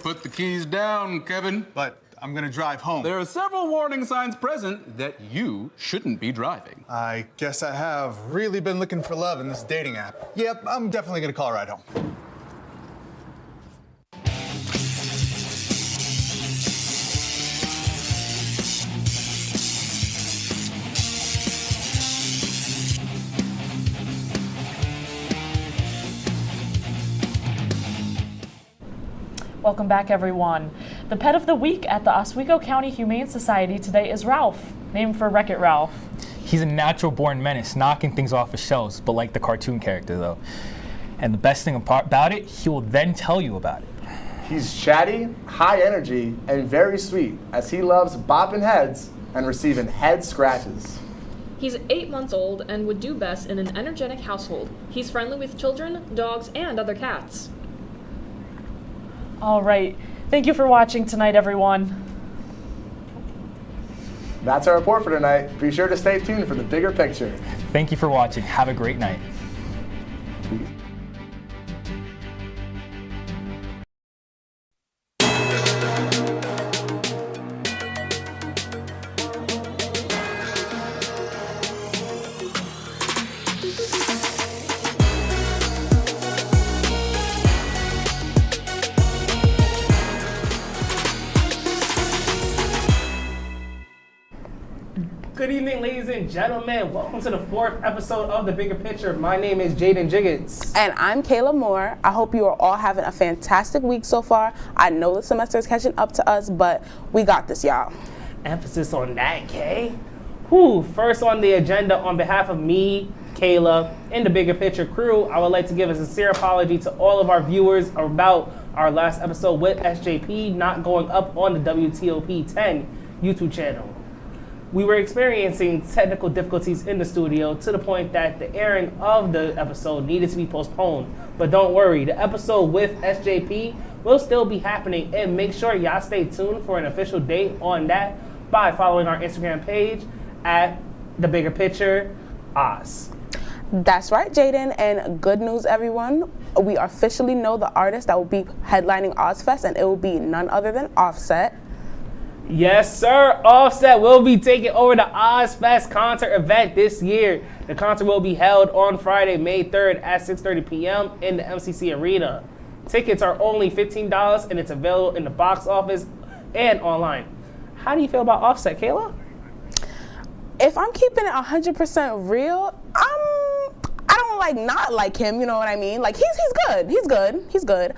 Put the keys down, Kevin. But I'm gonna drive home. There are several warning signs present that you shouldn't be driving. I guess I have really been looking for love in this dating app. Yep, I'm definitely gonna call a ride home. Welcome back, everyone. The pet of the week at the Oswego County Humane Society today is Ralph, named for Wreck-It Ralph. He's a natural-born menace, knocking things off his shelves, but like the cartoon character, though. And the best thing about it, he will then tell you about it. He's chatty, high energy, and very sweet, as he loves bopping heads and receiving head scratches. He's 8 months old and would do best in an energetic household. He's friendly with children, dogs, and other cats. All right. Thank you for watching tonight, everyone. That's our report for tonight. Be sure to stay tuned for the bigger picture. Thank you for watching. Have a great night. Good evening, ladies and gentlemen. Welcome to the 4th episode of The Bigger Picture. My name is Jaden Jiggets. And I'm Kayla Moore. I hope you are all having a fantastic week so far. I know the semester is catching up to us, but we got this, y'all. Emphasis on that, Kay. First on the agenda, on behalf of me, Kayla, and the Bigger Picture crew, I would like to give a sincere apology to all of our viewers about our last episode with SJP not going up on the WTOP-10 YouTube channel. We were experiencing technical difficulties in the studio to the point that the airing of the episode needed to be postponed. But don't worry, the episode with SJP will still be happening, and make sure y'all stay tuned for an official date on that by following our Instagram page at The Bigger Picture Oz. That's right, Jaden, and good news, everyone. We officially know the artist that will be headlining Ozfest, and it will be none other than Offset. Yes, sir. Offset will be taking over the Ozfest concert event this year. The concert will be held on Friday, May 3rd at 6:30 p.m. in the MCC Arena. Tickets are only $15, and it's available in the box office and online. How do you feel about Offset, Kayla? If I'm keeping it 100% real, I don't not like him, you know what I mean? Like, he's good. He's good.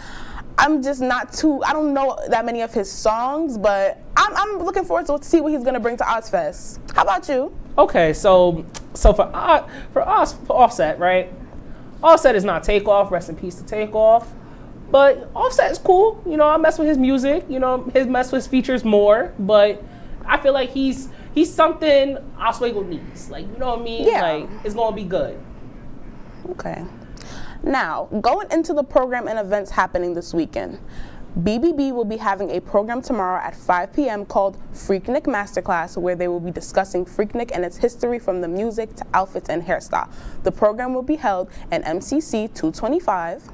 I'm just not too, I don't know that many of his songs, but I'm looking forward to see what he's going to bring to Ozfest. How about you? Okay, so for Offset, right? Offset is not Takeoff. Rest in peace to Takeoff. But Offset is cool. You know, I mess with his music. You know, mess with his features more. But I feel like he's something Oswego needs. Like, you know what I mean? Yeah. Like, it's gonna be good. Okay. Now, going into the program and events happening this weekend. BBB will be having a program tomorrow at 5 p.m. called Freaknik Masterclass, where they will be discussing Freaknik and its history from the music to outfits and hairstyle. The program will be held at MCC 225.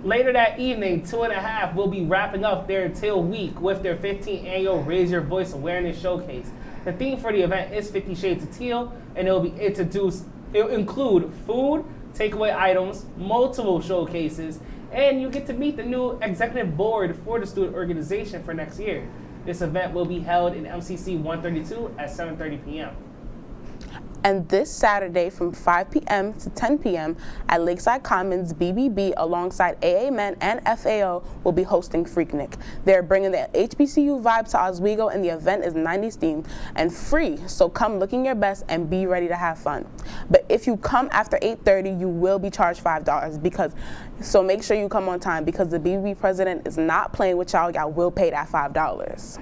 Later that evening, 2.5 will be wrapping up their Teal Week with their 15th annual Raise Your Voice Awareness Showcase. The theme for the event is 50 Shades of Teal, and it'll include food, takeaway items, multiple showcases, and you get to meet the new executive board for the student organization for next year. This event will be held in MCC 132 at 7:30 p.m. And this Saturday from 5 p.m. to 10 p.m. at Lakeside Commons, BBB alongside AA Men and FAO will be hosting Freaknik. They're bringing the HBCU vibe to Oswego, and the event is 90s themed and free, so come looking your best and be ready to have fun. But if you come after 8:30, you will be charged $5 so make sure you come on time because the BBB president is not playing with y'all. Y'all will pay that $5.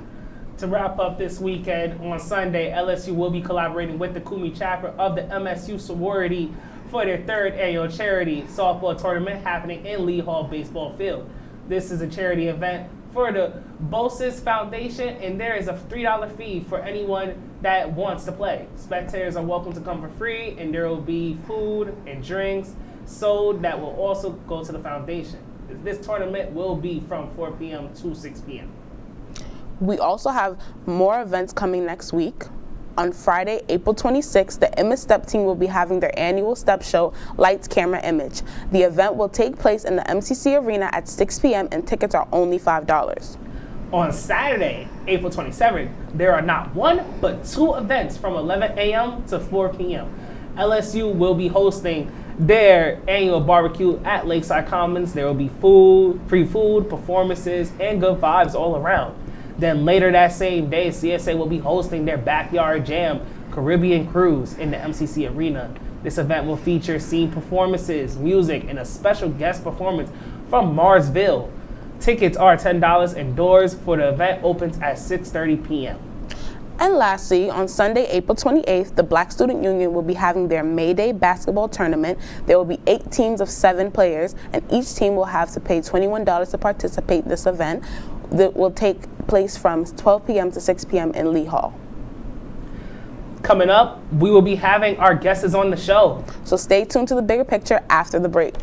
To wrap up this weekend, on Sunday, LSU will be collaborating with the Kumi chapter of the MSU sorority for their 3rd annual charity softball tournament happening in Lee Hall Baseball Field. This is a charity event for the BOSIS Foundation, and there is a $3 fee for anyone that wants to play. Spectators are welcome to come for free, and there will be food and drinks sold that will also go to the foundation. This tournament will be from 4 p.m. to 6 p.m. We also have more events coming next week. On Friday, April 26th, the Image Step team will be having their annual step show, Lights, Camera, Image. The event will take place in the MCC Arena at 6 p.m. and tickets are only $5. On Saturday, April 27th, there are not one, but 2 events from 11 a.m. to 4 p.m. LSU will be hosting their annual barbecue at Lakeside Commons. There will be food, free food, performances, and good vibes all around. Then later that same day, CSA will be hosting their Backyard Jam Caribbean Cruise in the MCC Arena. This event will feature scene performances, music, and a special guest performance from Marsville. Tickets are $10 and doors for the event opens at 6:30 p.m. And lastly, on Sunday, April 28th, the Black Student Union will be having their May Day basketball tournament. There will be 8 teams of 7 players, and each team will have to pay $21 to participate in this event that will take place from 12 p.m. to 6 p.m. in Lee Hall. Coming up, we will be having our guests on the show. So stay tuned to the bigger picture after the break.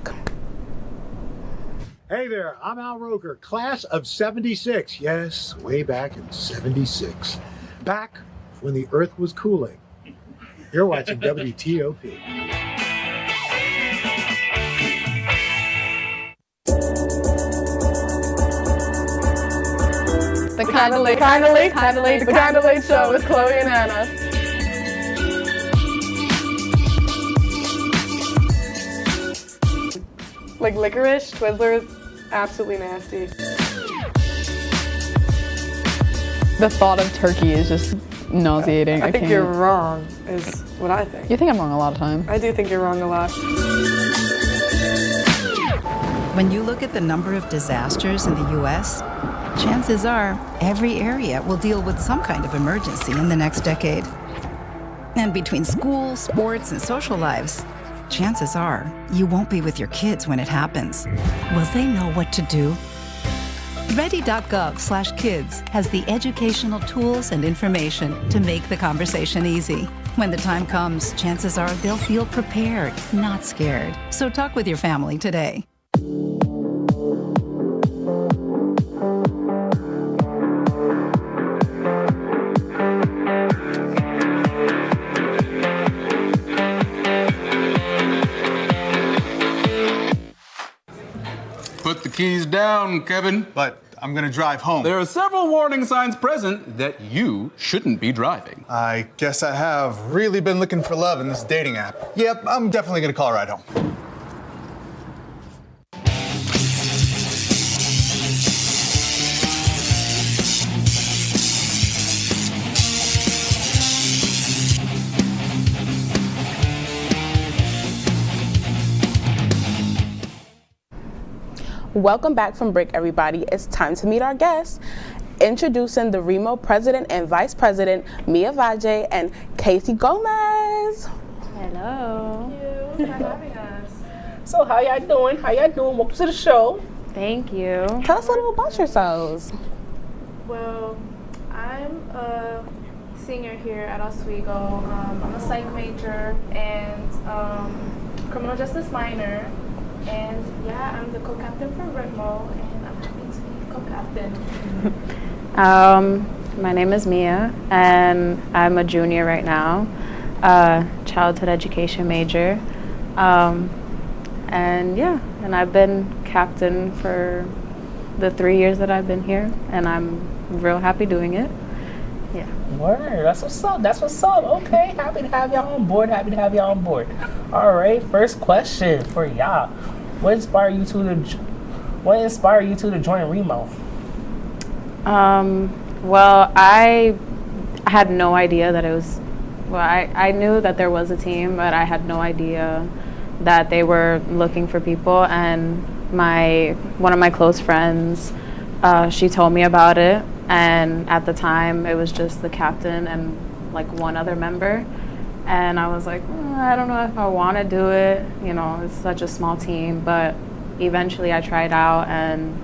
Hey there, I'm Al Roker, class of 76. Yes, way back in 76. Back when the earth was cooling. You're watching WTOP. The Kinda Late Show with Chloe and Anna. Like licorice, Twizzlers, absolutely nasty. The thought of turkey is just nauseating. I think you're wrong, is what I think. You think I'm wrong a lot of times. I do think you're wrong a lot. When you look at the number of disasters in the U.S., chances are every area will deal with some kind of emergency in the next decade. And between school, sports, and social lives, chances are you won't be with your kids when it happens. Will they know what to do? Ready.gov/kids has the educational tools and information to make the conversation easy. When the time comes, chances are they'll feel prepared, not scared. So talk with your family today. Put the keys down, Kevin. But I'm gonna drive home. There are several warning signs present that you shouldn't be driving. I guess I have really been looking for love in this dating app. Yep, I'm definitely gonna call a ride home. Welcome back from break, everybody. It's time to meet our guests. Introducing the Remo President and Vice President, Mia Valle and Casey Gomez. Hello. Thank you for having us. So how y'all doing? Welcome to the show. Thank you. Tell us a little about yourselves. Well, I'm a senior here at Oswego. I'm a psych major and criminal justice minor. And yeah, I'm the co-captain for Remo, and I'm happy to be co-captain. My name is Mia, and I'm a junior right now, childhood education major. And yeah, and I've been captain for the 3 years that I've been here, and I'm real happy doing it. Yeah. Word, that's what's up. Okay, happy to have y'all on board. All right, first question for y'all. What inspired you two to join Remo? Well, I had no idea that it was. Well, I knew that there was a team, but I had no idea that they were looking for people. And one of my close friends, she told me about it. And at the time, it was just the captain and like one other member. And I was like, I don't know if I want to do it. You know, it's such a small team. But eventually I tried out and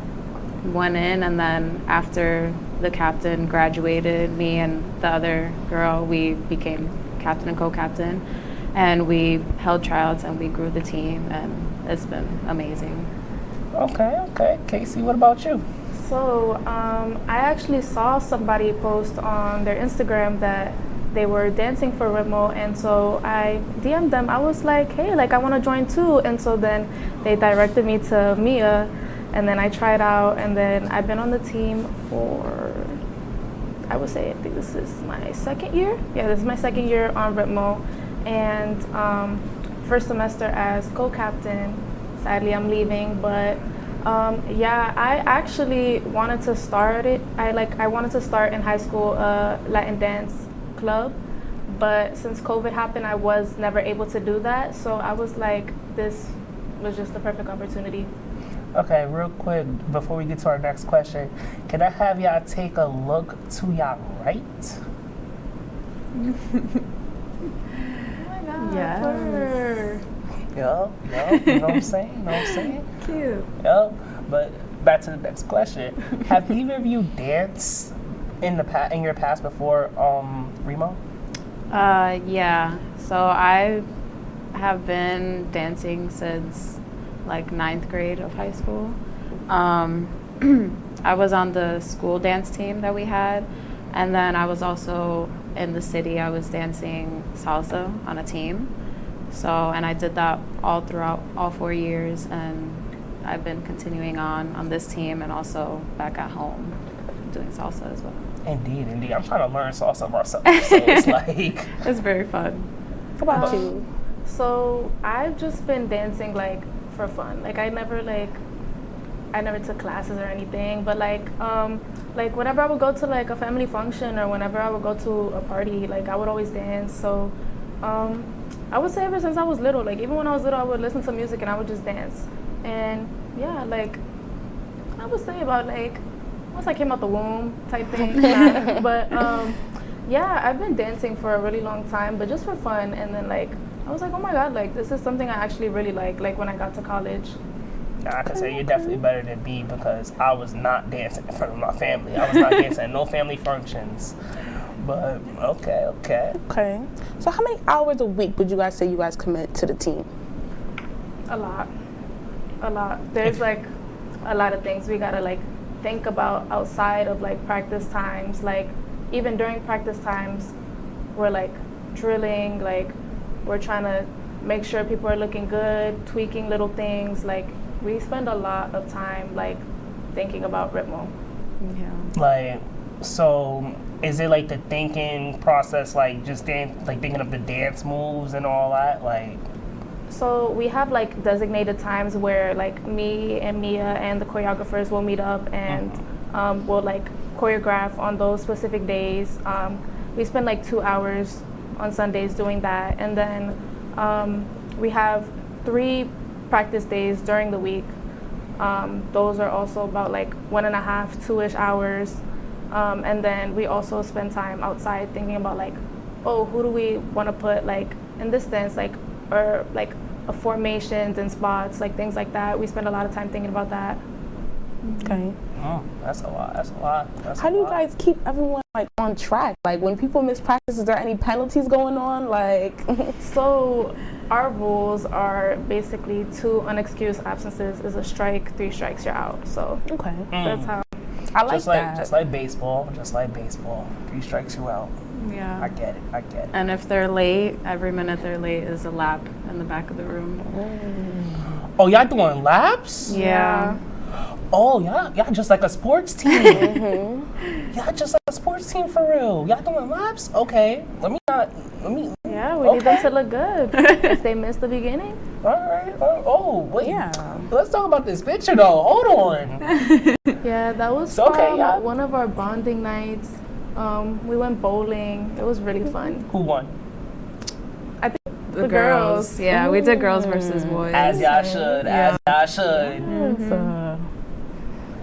went in. And then after the captain graduated, me and the other girl, we became captain and co-captain. And we held tryouts and we grew the team. And it's been amazing. Okay. Casey, what about you? So I actually saw somebody post on their Instagram that they were dancing for Remo, and so I DM'd them. I was like, hey, like I want to join too. And so then they directed me to Mia, and then I tried out, and then I've been on the team for, I would say, I think this is my second year. Yeah, this is my second year on Remo, and first semester as co-captain. Sadly, I'm leaving, but yeah, I actually wanted to start it. I wanted to start in high school Latin dance club, but since COVID happened, I was never able to do that. So I was like, this was just the perfect opportunity. Okay, real quick, before we get to our next question, can I have y'all take a look to y'all right? Oh my God. Yes. Yup, you know what I'm saying? Cute. Yup, but back to the next question. Have either of you danced in your past before Remo? Yeah. So I have been dancing since like 9th grade of high school. I was on the school dance team that we had, and then I was also in the city. I was dancing salsa on a team. So, and I did that all throughout all 4 years, and I've been continuing on this team and also back at home doing salsa as well. Indeed. I'm trying to learn salsa myself, so it's like... It's very fun. How about you? So I've just been dancing like for fun. Like I never took classes or anything, but like whenever I would go to like a family function or whenever I would go to a party, like I would always dance. So I would say ever since I was little, like even when I was little, I would listen to music and I would just dance. And yeah, like I would say about like once I came out the womb type thing. But yeah, I've been dancing for a really long time, but just for fun. And then like I was like, oh my God, like this is something I actually really like when I got to college. I can say you're definitely better than me because I was not dancing in front of my family. I was not dancing at no family functions. But okay. Okay. So how many hours a week would you guys say you guys commit to the team? A lot. There's like a lot of things we gotta like think about outside of like practice times. Like even during practice times, we're like drilling, like we're trying to make sure people are looking good, tweaking little things. Like we spend a lot of time like thinking about Remo. Yeah. Like, so is it like the thinking process, like just thinking of the dance moves and all that, like? So we have like designated times where like me and Mia and the choreographers will meet up and we'll like choreograph on those specific days. We spend like 2 hours on Sundays doing that, and then we have 3 practice days during the week. Those are also about like 1.5, 2-ish hours. And then we also spend time outside thinking about like, oh, who do we want to put like in this dance, like, or like formations and spots, like things like that. We spend a lot of time thinking about that. Okay. Oh, that's a lot. That's a lot. That's How do you guys keep everyone like on track? Like when people miss practice, is there any penalties going on? Like, so our rules are basically 2 unexcused absences is a strike, 3 strikes you're out. So okay, that's how. I like that. Just like baseball. 3 strikes you out. Yeah. I get it. And if they're late, every minute they're late is a lap in the back of the room. Oh, y'all doing laps? Yeah. Oh, y'all just like a sports team. Y'all just like a sports team for real. Y'all doing laps? Okay. Let me. Yeah, we need them to look good. If they miss the beginning. All right. Oh, wait. Yeah. Let's talk about this picture though. Hold on. Yeah, that was It's okay, yeah. one of our bonding nights. We went bowling. It was really fun. Who won? I think The girls. Yeah, we did girls versus boys. As y'all should. Yeah. As y'all should. Mhm.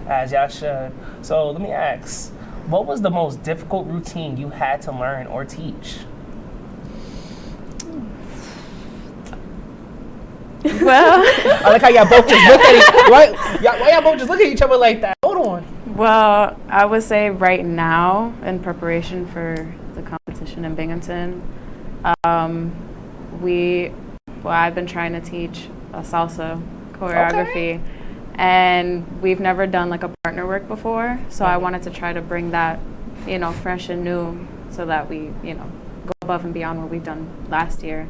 As y'all should. So let me ask, what was the most difficult routine you had to learn or teach? Well, I like how y'all both just look at each. Why y'all both just look at each other like that? Hold on. Well, I would say right now, in preparation for the competition in Binghamton, I've been trying to teach a salsa choreography, and we've never done like a partner work before. So I wanted to try to bring that, fresh and new, so that we, go above and beyond what we've done last year.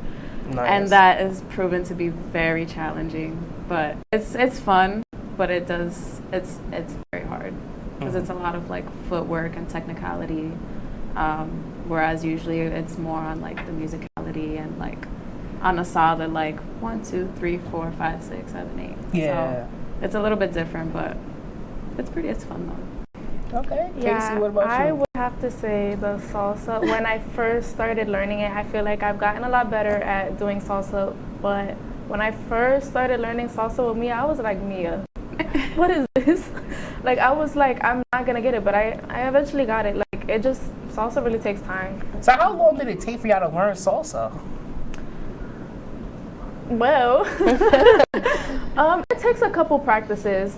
Nice. And that is proven to be very challenging, but it's fun, but it's very hard because it's a lot of like footwork and technicality, whereas usually it's more on like the musicality and like on a solid like 1, 2, 3, 4, 5, 6, 7, 8. Yeah. So it's a little bit different, but it's fun though. Okay. Yeah, Casey, what about I you? would have to say the salsa. When I first started learning it, I feel like I've gotten a lot better at doing salsa. But when I first started learning salsa with Mia, I was like, Mia, what is this? Like, I was like, I'm not going to get it. But I eventually got it. Like, salsa really takes time. So how long did it take for y'all to learn salsa? Well, it takes a couple practices.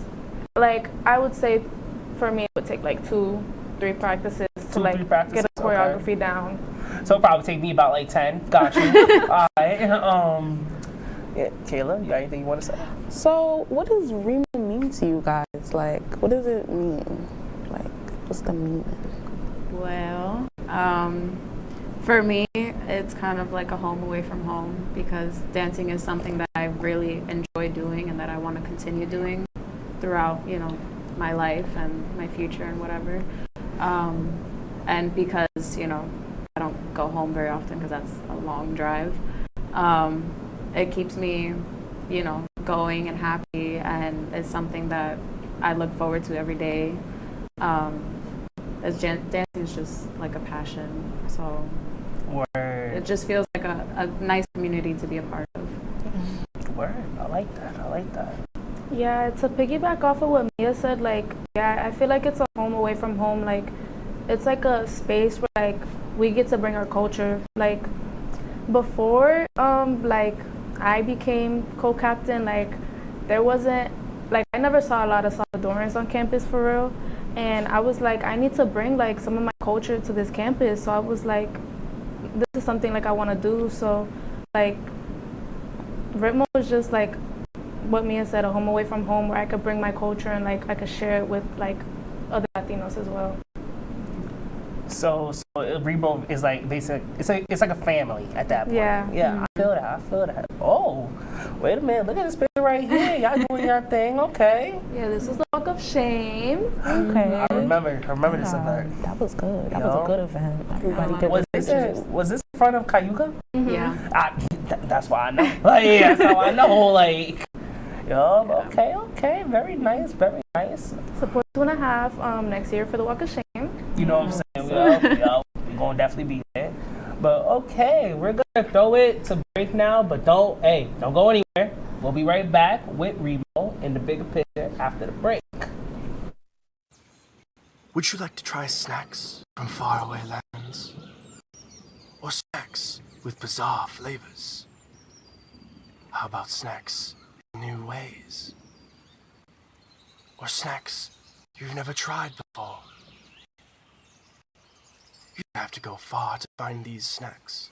Like, I would say for me, it would take like 2, 3 practices to like get a choreography down. So it'll probably take me about like 10. Got you. All right. Yeah, Kayla, you got anything you want to say? So what does Remo mean to you guys? Like, what does it mean? Like, what's the meaning? Well, for me, it's kind of like a home away from home because dancing is something that I really enjoy doing and that I want to continue doing throughout, my life and my future and whatever. And because, I don't go home very often because that's a long drive, it keeps me, going and happy, and it's something that I look forward to every day. As dancing is just like a passion, so it just feels like a nice community to be a part of. Word, I like that. Yeah, to piggyback off of what Mia said, like, yeah, I feel like it's a home away from home. Like, it's like a space where, like, we get to bring our culture. Like, before, like, I became co-captain, like, there wasn't, like, I never saw a lot of Salvadorans on campus for real. And I was like, I need to bring, like, some of my culture to this campus. So I was like, this is something, like, I want to do. So, like, Ritmo was just, like, what Mia said, a home away from home where I could bring my culture and like I could share it with like other Latinos as well. So Remo is like basic. It's like a family at that point. Yeah. Yeah, I feel that. Oh, wait a minute. Look at this picture right here. Y'all doing your thing. Okay. Yeah, this is the Walk of Shame. Okay. I remember this event. That was good. That was a good event. Everybody did. Was this in front of Cayuga? Mm-hmm. Yeah. That's why I know. Like, yeah, that's how I know. Like. Okay, very nice. Support 2.5 next year for the Walk of Shame. You know what I'm saying? We're gonna definitely be there. But okay, we're gonna throw it to break now, but don't go anywhere. We'll be right back with Remo in the bigger picture after the break. Would you like to try snacks from faraway lands? Or snacks with bizarre flavors? How about snacks in new ways? Or snacks you've never tried before? You don't have to go far to find these snacks.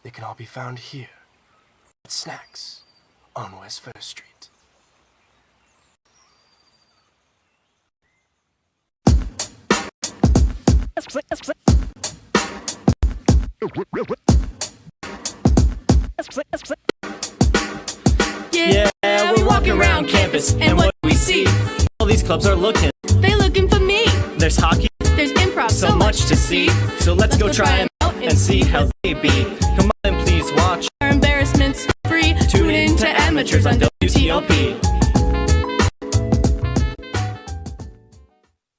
They can all be found here at Snacks on West First Street. Yeah, we're walking around campus, and what do we see? All these clubs are looking. They looking for me. There's hockey, There's improv, so much to see. So let's go try them out and see how they be. Come on and please watch. Our embarrassments free. Tune in to Amateurs on WTOP.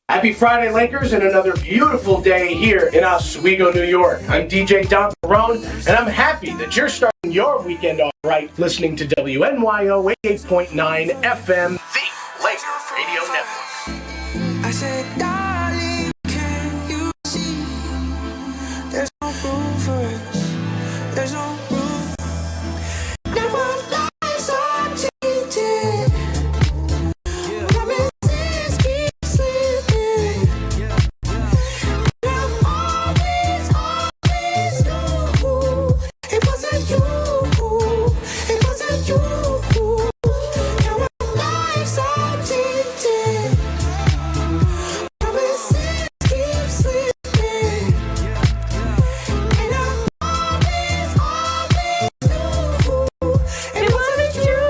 Happy Friday, Lakers, and another beautiful day here in Oswego, New York. I'm DJ Don Perone, and I'm happy that you're starting your weekend off right listening to WNYO 88.9 FM, the Laker Radio Network. I said, darling, can you see? There's no room for us. There's no room. Now our lives are changing. Promises keep slipping. And I always knew it wasn't you. It wasn't you. Now our lives are changing. Promises keep slipping. And I always knew it wasn't you.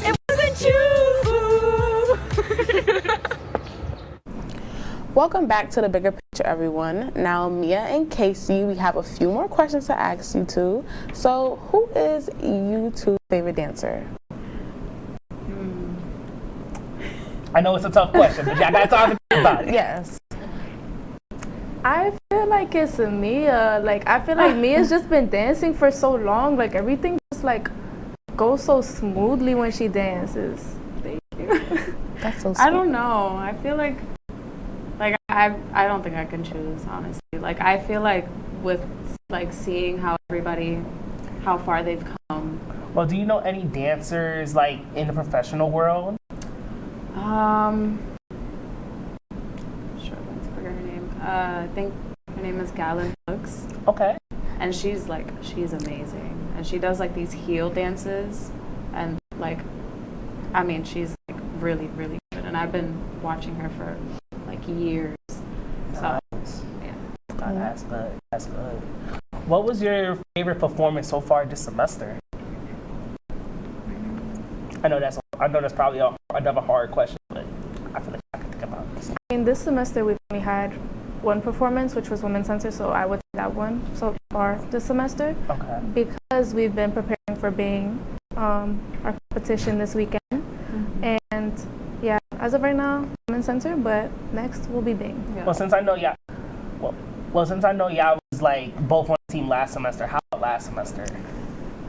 It wasn't you. Welcome back to the bigger picture, everyone. Now, Mia and Casey, we have a few more questions to ask you two. So, who is you two's favorite dancer? I know it's a tough question, but y'all got time to think about it. Yes. I feel like it's Mia. Like, I feel like Mia's just been dancing for so long. Like, everything just, like, goes so smoothly when she dances. Thank you. That's so sweet. I don't know. I feel like I don't think I can choose, honestly. Like, I feel like with, like, seeing how far they've come. Well, do you know any dancers, like, in the professional world? Sure, let's figure her name. I think her name is Galen Hooks. Okay. And she's amazing. And she does like these heel dances, and like, I mean, she's like really, really good. And I've been watching her for like years. So, yeah. Oh, that's good. That's good. What was your favorite performance so far this semester? I know that's probably another hard question, but I feel like I can think about this. I mean, this semester we've only had one performance, which was Women's Center, so I would say that one so far this semester. Okay. Because we've been preparing for being our competition this weekend. Mm-hmm. And yeah, as of right now, Women's Center, but next will be Bing. Yeah. Well, since I know y'all was like both on the team last semester, how about last semester?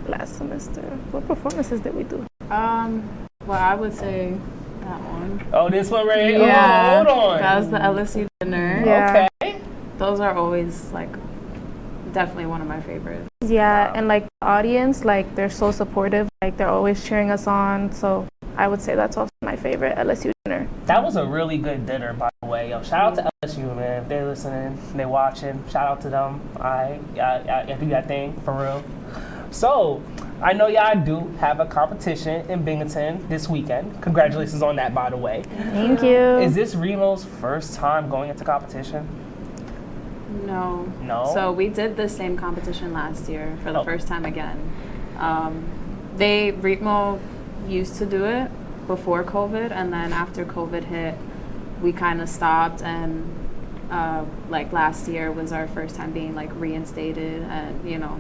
Last semester, what performances did we do? Well, I would say that one. Oh, this one right here? Yeah. Oh, hold on. That was the LSU dinner. Yeah. Okay. Those are always, like, definitely one of my favorites. Yeah, and, like, the audience, like, they're so supportive. Like, they're always cheering us on. So I would say that's also my favorite LSU dinner. That was a really good dinner, by the way. Yo, shout out to LSU, man. If they're listening, they're watching. Shout out to them. All right. Y'all do that thing, for real. So, I know y'all do have a competition in Binghamton this weekend. Congratulations on that, by the way. Thank you. Is this Remo's first time going into competition? No. No? So we did the same competition last year for the first time again. Remo used to do it before COVID, and then after COVID hit, we kind of stopped, and like last year was our first time being like reinstated, and you know,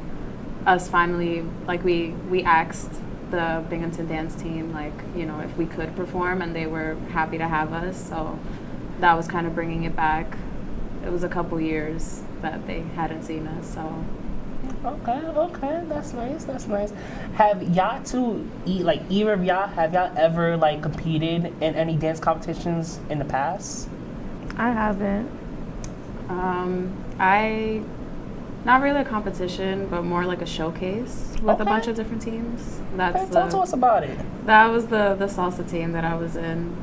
us finally, like we asked the Binghamton dance team, like, you know, if we could perform, and they were happy to have us. So that was kind of bringing it back. It was a couple years that they hadn't seen us, so. Yeah. Okay, that's nice. Have y'all two, either of y'all, have y'all ever like competed in any dance competitions in the past? I haven't. I not really a competition, but more like a showcase with a bunch of different teams. Talk to us about it. That was the salsa team that I was in.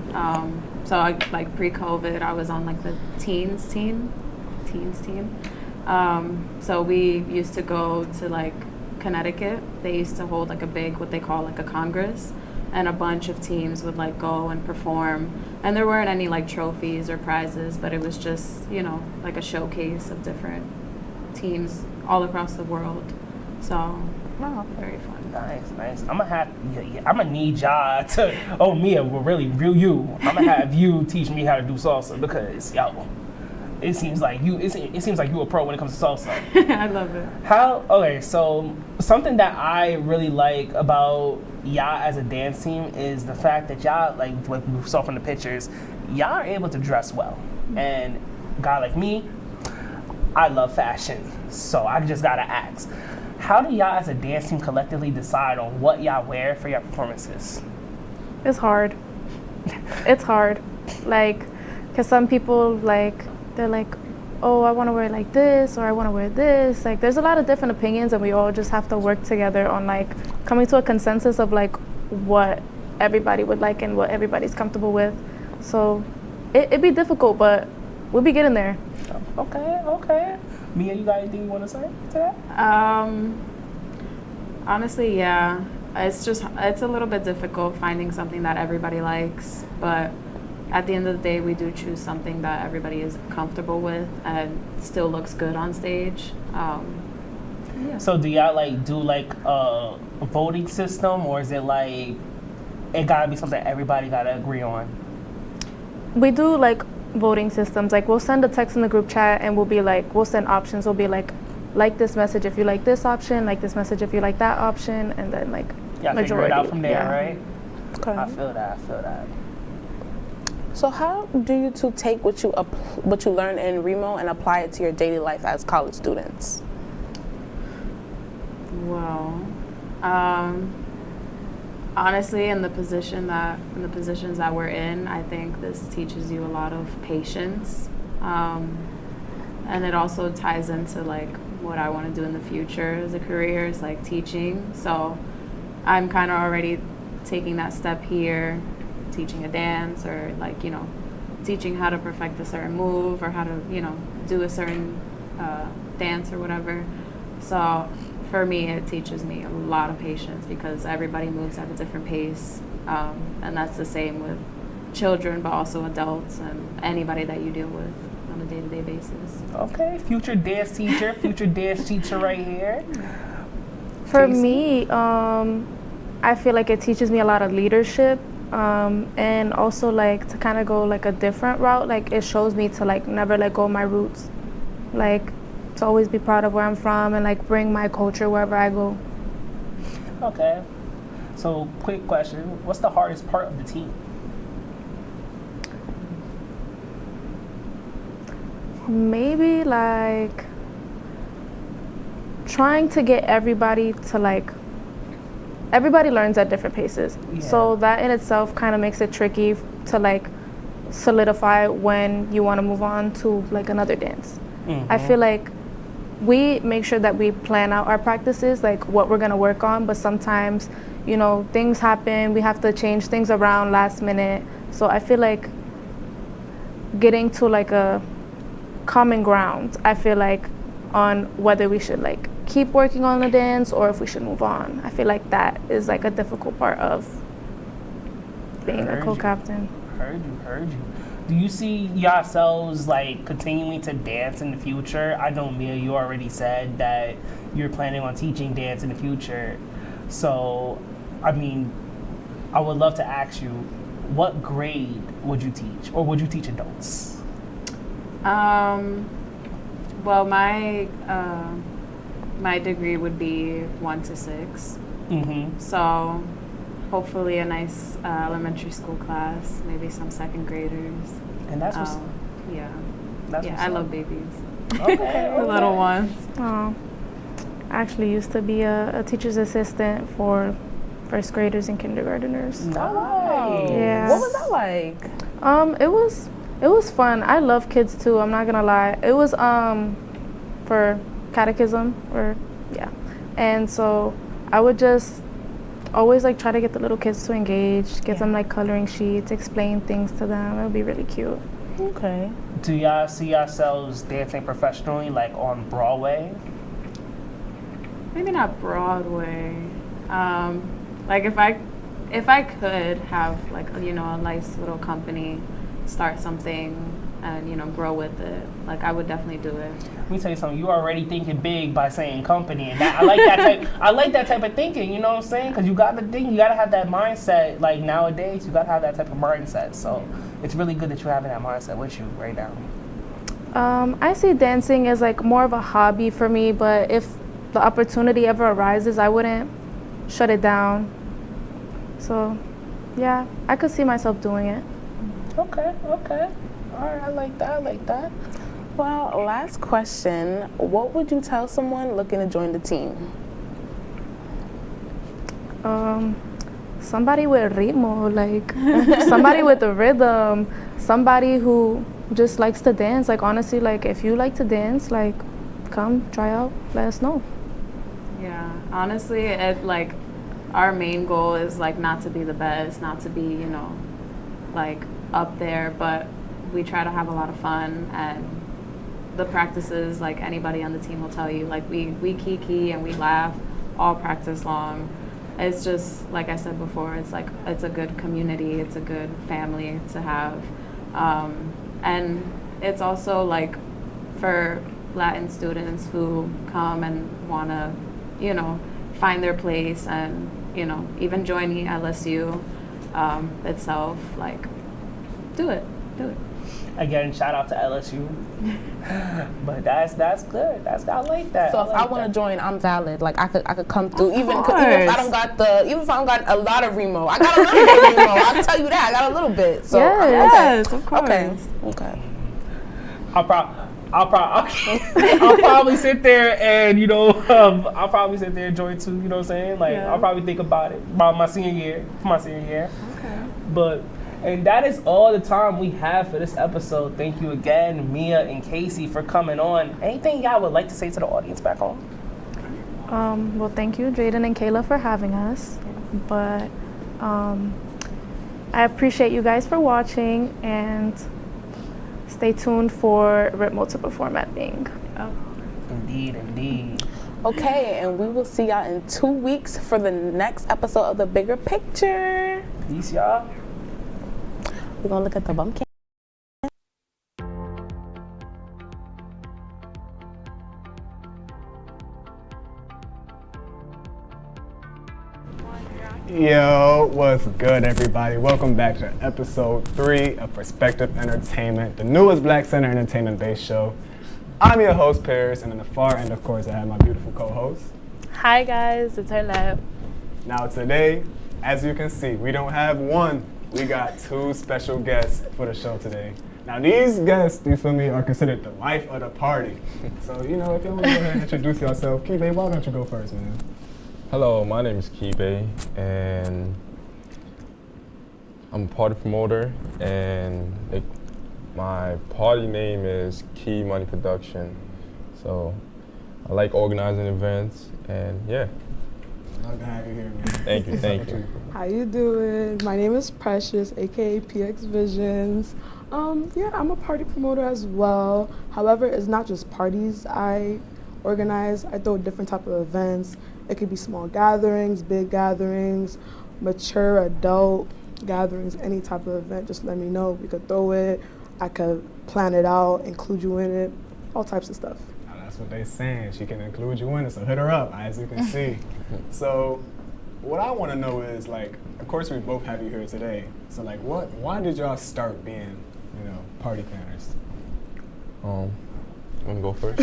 So I, like pre-COVID, I was on like the teens team. So we used to go to like Connecticut. They used to hold like a big, what they call like a congress, and a bunch of teams would like go and perform. And there weren't any like trophies or prizes, but it was just, you know, like a showcase of different teams all across the world. So, very fun. Nice. I'm gonna need y'all to, Mia, really real you. I'm gonna have you teach me how to do salsa because, it seems like you a pro when it comes to salsa. I love it. So something that I really like about y'all as a dance team is the fact that y'all, like what we saw from the pictures, y'all are able to dress well. And a guy like me, I love fashion. So I just gotta ask, how do y'all as a dance team collectively decide on what y'all wear for your performances? It's hard. It's hard. Like, because some people, like, they're like, oh, I want to wear like this, or I want to wear this. Like, there's a lot of different opinions, and we all just have to work together on, like, coming to a consensus of, like, what everybody would like and what everybody's comfortable with. So it'd be difficult, but we'll be getting there. Okay. Mia, you got anything you want to say to that? Honestly, yeah. It's a little bit difficult finding something that everybody likes, but at the end of the day, we do choose something that everybody is comfortable with and still looks good on stage. So do y'all do a voting system, or is it like it gotta be something everybody gotta agree on? We do like voting systems. Like, we'll send a text in the group chat, and we'll send options. We'll be like this message if you like this option, like this message if you like that option, and then majority. Figure it out from there, right? Okay. I feel that. So how do you two take what you learn in Remo and apply it to your daily life as college students? Well, honestly, in the positions that we're in, I think this teaches you a lot of patience, and it also ties into like what I want to do in the future as a career is like teaching. So I'm kind of already taking that step here, teaching a dance, or teaching how to perfect a certain move, or how to do a certain dance or whatever. So for me, it teaches me a lot of patience because everybody moves at a different pace, and that's the same with children, but also adults and anybody that you deal with on a day-to-day basis. Okay, future dance teacher right here. For me, I feel like it teaches me a lot of leadership, and also to kind of go a different route. Like, it shows me to never let go of my roots, to always be proud of where I'm from and bring my culture wherever I go. Okay, so quick question, what's the hardest part of the team? Maybe trying to get everybody to everybody learns at different paces. Yeah. So that in itself kind of makes it tricky to solidify when you want to move on to another dance. Mm-hmm. I feel like we make sure that we plan out our practices, what we're going to work on, but sometimes, things happen, we have to change things around last minute. So I feel like getting to a common ground, I feel on whether we should keep working on the dance or if we should move on. I feel like that is a difficult part of being a co-captain. Heard you. Do you see yourselves continuing to dance in the future? I know, Mia, you already said that you're planning on teaching dance in the future. So, I mean, I would love to ask you, what grade would you teach, or would you teach adults? Well, my degree would be 1 to 6. Mm-hmm. So hopefully a nice elementary school class, maybe some second graders. And that's what's yeah. That's yeah, what's I up. love babies. Okay. The little ones. Oh. I actually used to be a teacher's assistant for first graders and kindergartners. Nice. Yeah. What was that like? It was fun. I love kids too. I'm not gonna lie. It was for catechism and so I would just always like try to get the little kids to engage, give them like coloring sheets, explain things to them. It would be really cute. Okay. Do y'all see yourselves dancing professionally, like on Broadway? Maybe not Broadway. Like if I could have like a nice little company, start something, and grow with it, like I would definitely do it. Let me tell you something. You already thinking big by saying company, and I like that type. I like that type of thinking. You know what I'm saying? Because you got to think. You got to have that mindset. Like nowadays, you got to have that type of mindset. So it's really good that you're having that mindset with you right now. I see dancing as like more of a hobby for me, but if the opportunity ever arises, I wouldn't shut it down. So, yeah, I could see myself doing it. Okay. All right, I like that. Well, last question. What would you tell someone looking to join the team? Somebody with ritmo, like somebody with a rhythm, somebody who just likes to dance. Like honestly, like if you like to dance, like come try out, let us know. Yeah, honestly, like our main goal is like not to be the best, not to be, like up there, but we try to have a lot of fun, and the practices, like anybody on the team will tell you, like we kiki and we laugh all practice long. It's just, like I said before, it's like, it's a good community, it's a good family to have. And it's also like for Latin students who come and wanna, find their place and, even joining LSU itself, like, do it. Again, shout out to LSU. But that's good. I like that. So if I want to join, I'm valid. Like I could come through, even if I don't got a lot of remo. I got a little bit of remo. I'll tell you that. I got a little bit. So yes, of course. Okay. I'll probably sit there and I'll probably sit there and join too. You know what I'm saying? Like I'll probably think about it about my senior year. Okay. And that is all the time we have for this episode. Thank you again, Mia and Casey, for coming on. Anything y'all would like to say to the audience back home? Well, thank you, Jaden and Kayla, for having us. But I appreciate you guys for watching, and stay tuned for Ritmo to perform at Bing. Indeed. Okay, and we will see y'all in 2 weeks for the next episode of The Bigger Picture. Peace, y'all. We're gonna look at the bump cam. Yo, what's good, everybody? Welcome back to episode 3 of Perspective Entertainment, the newest Black Center entertainment-based show. I'm your host, Paris, and in the far end, of course, I have my beautiful co-host. Hi, guys. It's her lab. Now, today, as you can see, we don't have one. We got 2 special guests for the show today. Now, these guests, you feel me, are considered the life of the party. So, if you want to go ahead and introduce yourself, Kibe, why don't you go first, man? Hello, my name is Kibe, and I'm a party promoter, and my party name is Key Money Production. So I like organizing events, and yeah. Glad to have you here, man. Thank you. How you doing? My name is Precious, aka PX Visions. Yeah, I'm a party promoter as well. However, it's not just parties I organize. I throw different type of events. It could be small gatherings, big gatherings, mature adult gatherings, any type of event. Just let me know. We could throw it. I could plan it out, include you in it, all types of stuff. That's what they're saying. She can include you in it, so hit her up, as you can see. So what I want to know is, like, of course we both have you here today. So, like, why did y'all start being, party planners? You want to go first?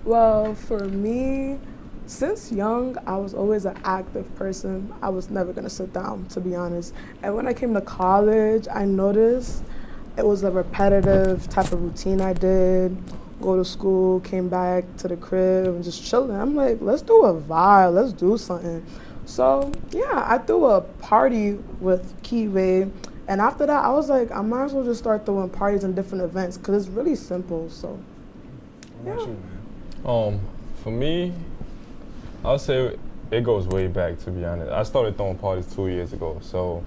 Well, for me, since young, I was always an active person. I was never going to sit down, to be honest. And when I came to college, I noticed it was a repetitive type of routine I did. go to school, came back to the crib and just chilling. I'm like, let's do a vibe, let's do something. So yeah, I threw a party with Keyway, and after that, I was like, I might as well just start throwing parties and different events because it's really simple. So What about you, man? For me, I'll say it goes way back, to be honest. I started throwing parties 2 years ago. So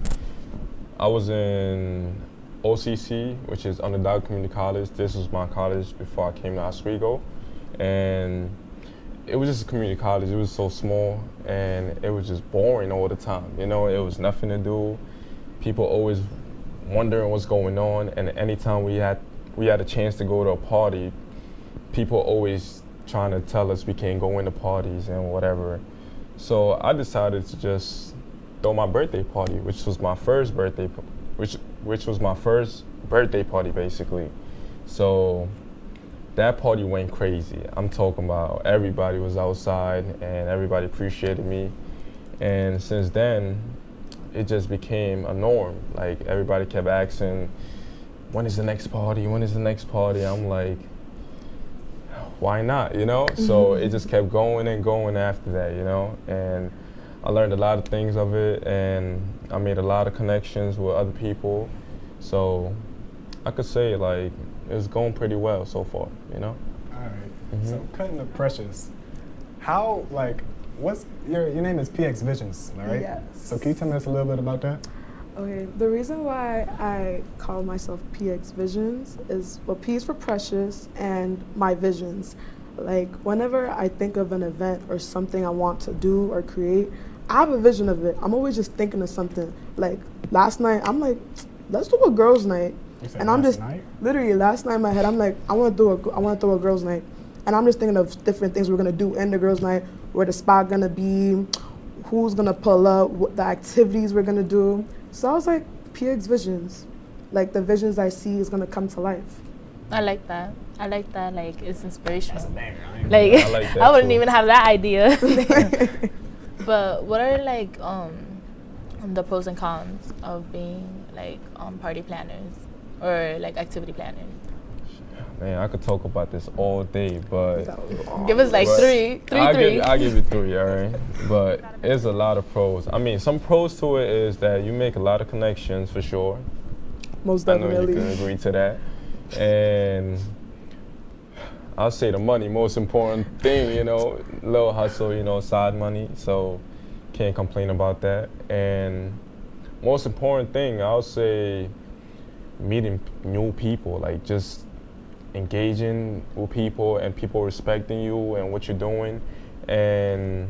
I was in OCC, which is Underdog Community College. This was my college before I came to Oswego. And it was just a community college. It was so small and it was just boring all the time. You know, it was nothing to do. People always wondering what's going on. And anytime we had a chance to go to a party, people always trying to tell us we can't go into parties and whatever. So I decided to just throw my birthday party, which was my first birthday, which was my first birthday party basically. So that party went crazy. I'm talking about everybody was outside and everybody appreciated me. And since then, it just became a norm. Like everybody kept asking, when is the next party? When is the next party? I'm like, why not, you know? So it just kept going and going after that, you know? And I learned a lot of things of it and I made a lot of connections with other people. So I could say like, it's going pretty well so far, you know? All right, so cutting the Precious. How, like, what's, your name is PX Visions, right? Yes. So can you tell us a little bit about that? Okay, the reason why I call myself PX Visions is, well, P is for Precious and my visions. Like, whenever I think of an event or something I want to do or create, I have a vision of it. I'm always just thinking of something. Like, last night, I'm like, let's do a girls' night. And I'm just, literally, last night in my head, I'm like, I want to throw a girls' night. And I'm just thinking of different things we're going to do in the girls' night, where the spot going to be, who's going to pull up, what the activities we're going to do. So I was like, PX Visions. Like, the visions I see is going to come to life. I like that. Like, it's inspirational. That's a banger. Like, I like that I wouldn't too. even have that idea. But what are, like, the pros and cons of being, like, party planners or, like, activity planners? Man, I could talk about this all day, but Give us like three. I'll give you three, all right? But there's a lot of pros. I mean, some pros to it is that you make a lot of connections for sure. Most definitely. I know you can agree to that. And I'll say the money, most important thing, you know, little hustle, you know, side money. So can't complain about that. And most important thing, I'll say meeting new people, like just engaging with people and people respecting you and what you're doing, and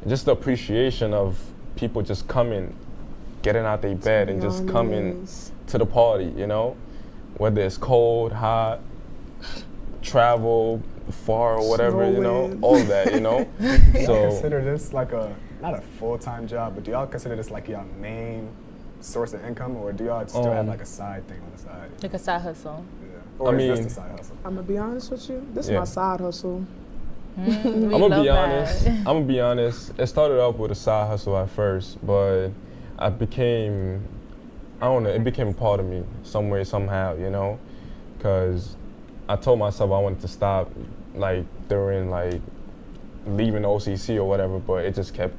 just the appreciation of people just coming, getting out their bed and just coming to the party, you know, whether it's cold, hot, travel far or whatever, you know, all of that, you know. Do y'all So consider this like not a full-time job, but do y'all consider this like your main source of income, or do y'all still have like a side thing on the side? Like a side hustle. Or I is this mean, the side hustle? I'm going to be honest with you. This is Yeah. my side hustle. I'm gonna be honest. I'm gonna be honest. It started off with a side hustle at first, but it became a part of me some way, somehow, you know, because I told myself I wanted to stop, like during like leaving OCC or whatever, but it just kept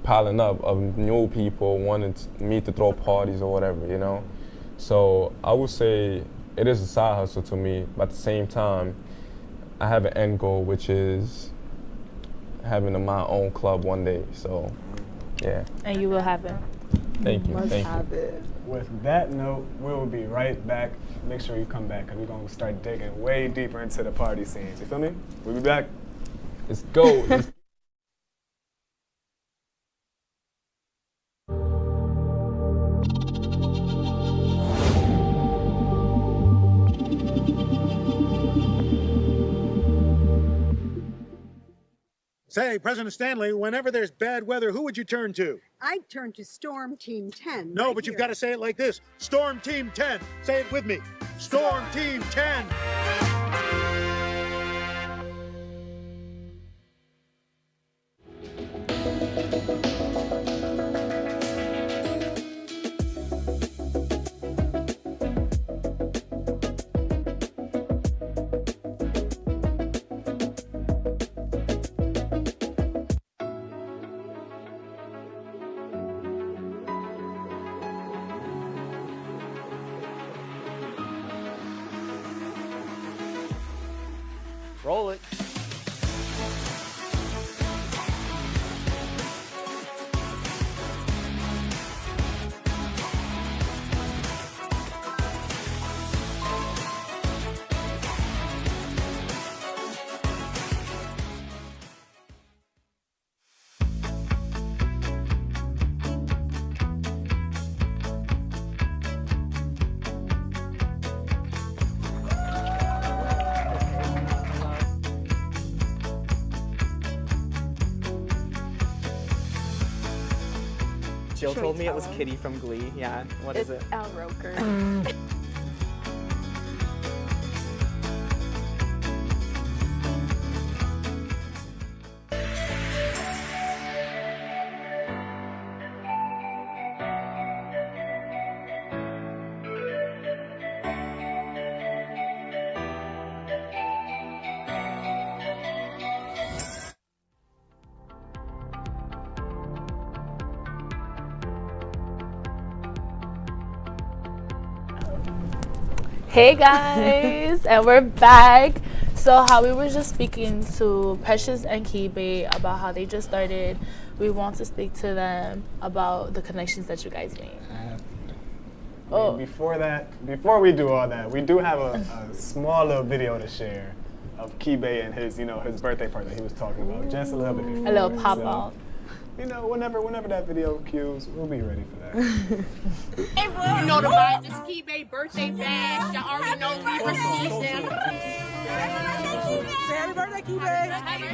piling up of new people wanting me to throw parties or whatever, you know. So I would say it is a side hustle to me, but at the same time, I have an end goal, which is having my own club one day. So, yeah. And you will have it. Thank you. Must Thank have you. it. With that note, we'll be right back. Make sure you come back, because we're going to start digging way deeper into the party scenes. You feel me? We'll be back. Let's go. Say, President Stanley, whenever there's bad weather, who would you turn to? I'd turn to Storm Team 10. No, right but you've here. got to say it like this. Storm Team 10. Say it with me. Storm Team 10. Roll it. Jill Should we told me it tell was him? Kitty from Glee. Yeah, what is it? It's Al Roker. Hey guys, and we're back. So how we were just speaking to Precious and Kibe about how they just started, we want to speak to them about the connections that you guys made. Before we do all that, we do have a small little video to share of Kibe and his, his birthday party that he was talking about. Just a little bit before. A little pop out. Whenever that video cues, we'll be ready for that. You know the vibes. It's Kibe birthday bash. Y'all already know Libra season. Say happy birthday, Kibe. Happy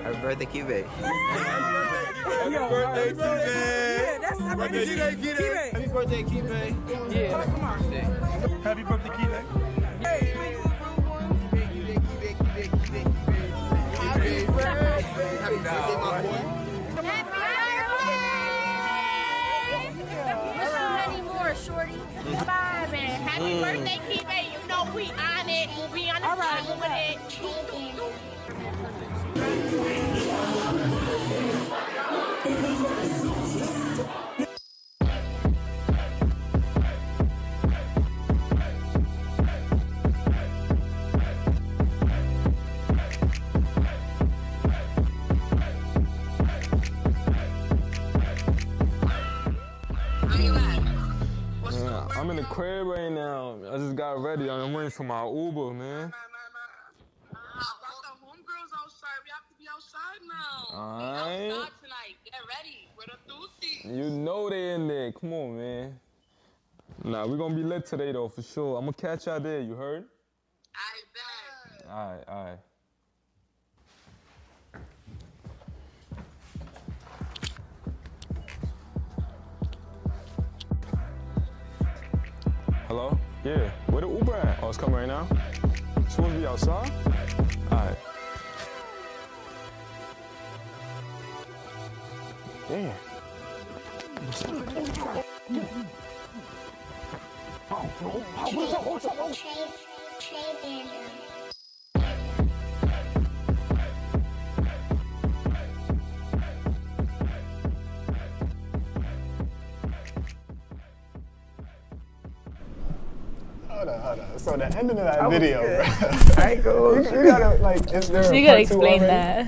Happy birthday, birthday. Kibe. Happy birthday, Kibe. Yeah, that's happy birthday, Kibe. Happy birthday, Kibe. Yeah. Come on. Happy birthday, Kibe. Hey. Happy birthday, my boy. Many more, shorty. Bye, man. Happy birthday, Kibe. You know we on it. We on the phone with it. I'm in the crib right now. I just got ready. I'm waiting for my Uber, man. Alright. You know they in there. Come on, man. Nah, we're gonna be lit today though, for sure. I'm gonna catch y'all there, you heard? I bet. Alright. Hello? Yeah. Where the Uber at? Oh, it's coming right now? Supposed to be outside? Alright. Damn. Hold on. So the ending of that video, bro. Alright, go. You gotta, is there You a gotta part explain two that.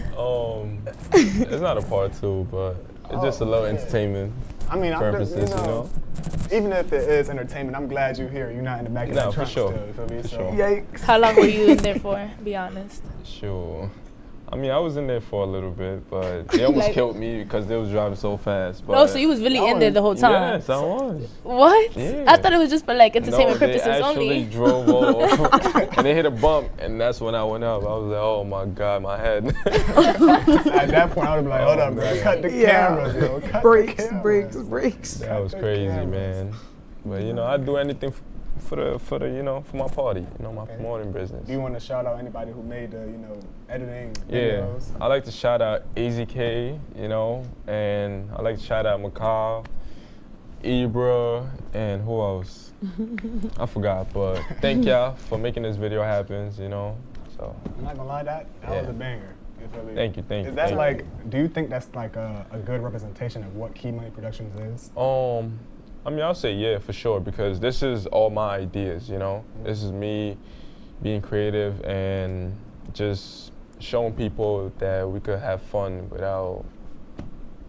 It's not a part two, but it's just a little entertainment purposes, you know? Even if it is entertainment, I'm glad you're here. You're not in the back of that trunk sure. still, you feel me? For So, sure. Yikes. How long were you in there for? Be honest. Sure. I mean, I was in there for a little bit, but they almost killed me because they was driving so fast. But Oh, so you was really in there the whole time? Yes, I was. What? Yeah. I thought it was just for entertainment purposes they actually only. drove off and they hit a bump, and that's when I went up. I was like, oh my God, my head. At that point, I would be like, hold up, bro. Cut the cameras, yo. Cut Brakes. That was crazy, man. But I'd do anything for my party, my promoting business. Do you want to shout out anybody who made the, editing Yeah, videos? I like to shout out AZK, and I like to shout out Macaw, Ibra, and who else? I forgot, but thank y'all for making this video happen, So I'm not gonna lie, that was a banger. You feel me? Thank you. Is that do you think that's a good representation of what Key Money Productions is? I mean, I'll say yeah, for sure, because this is all my ideas, This is me, being creative and just showing people that we could have fun without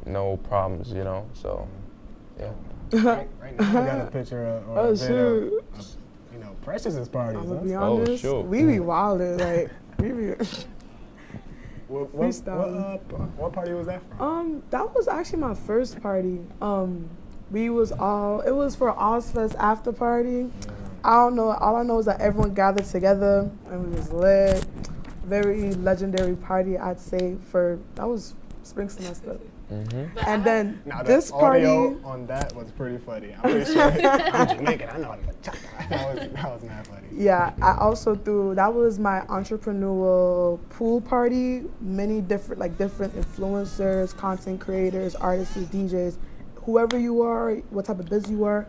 no problems, you know. So, yeah. Right now, I got a picture of, or a video of, you know, Precious's parties. I'm gonna be Oh, honest, sure. we be wildin', like we be. What party was that from? That was actually my first party. We was all, it was for Ozfest after party. I don't know, all I know is that everyone gathered together and we was lit. Very legendary party, I'd say, that was spring semester. And then Now, this the party audio on that was pretty funny. I'm pretty sure. I'm Jamaican. I know how to bachata. That was mad funny. Yeah, I also threw, that was my entrepreneurial pool party. Many different influencers, content creators, artists, DJs, whoever you are, what type of business you are,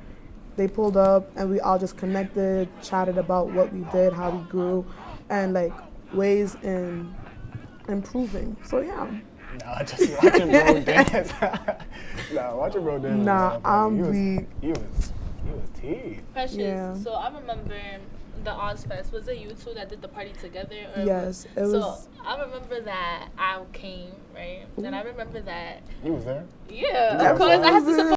they pulled up and we all just connected, chatted about what we did, how we grew, and like ways in improving. So yeah. Nah, just watching bro dance. Nah, watching bro dance. Nah, he was T. Precious. Yeah. So I remember the Ozfest. Was it you two that did the party together? Or Yes, it was. So I remember that I came, right? And I remember that. You was there? Yeah, because I had to support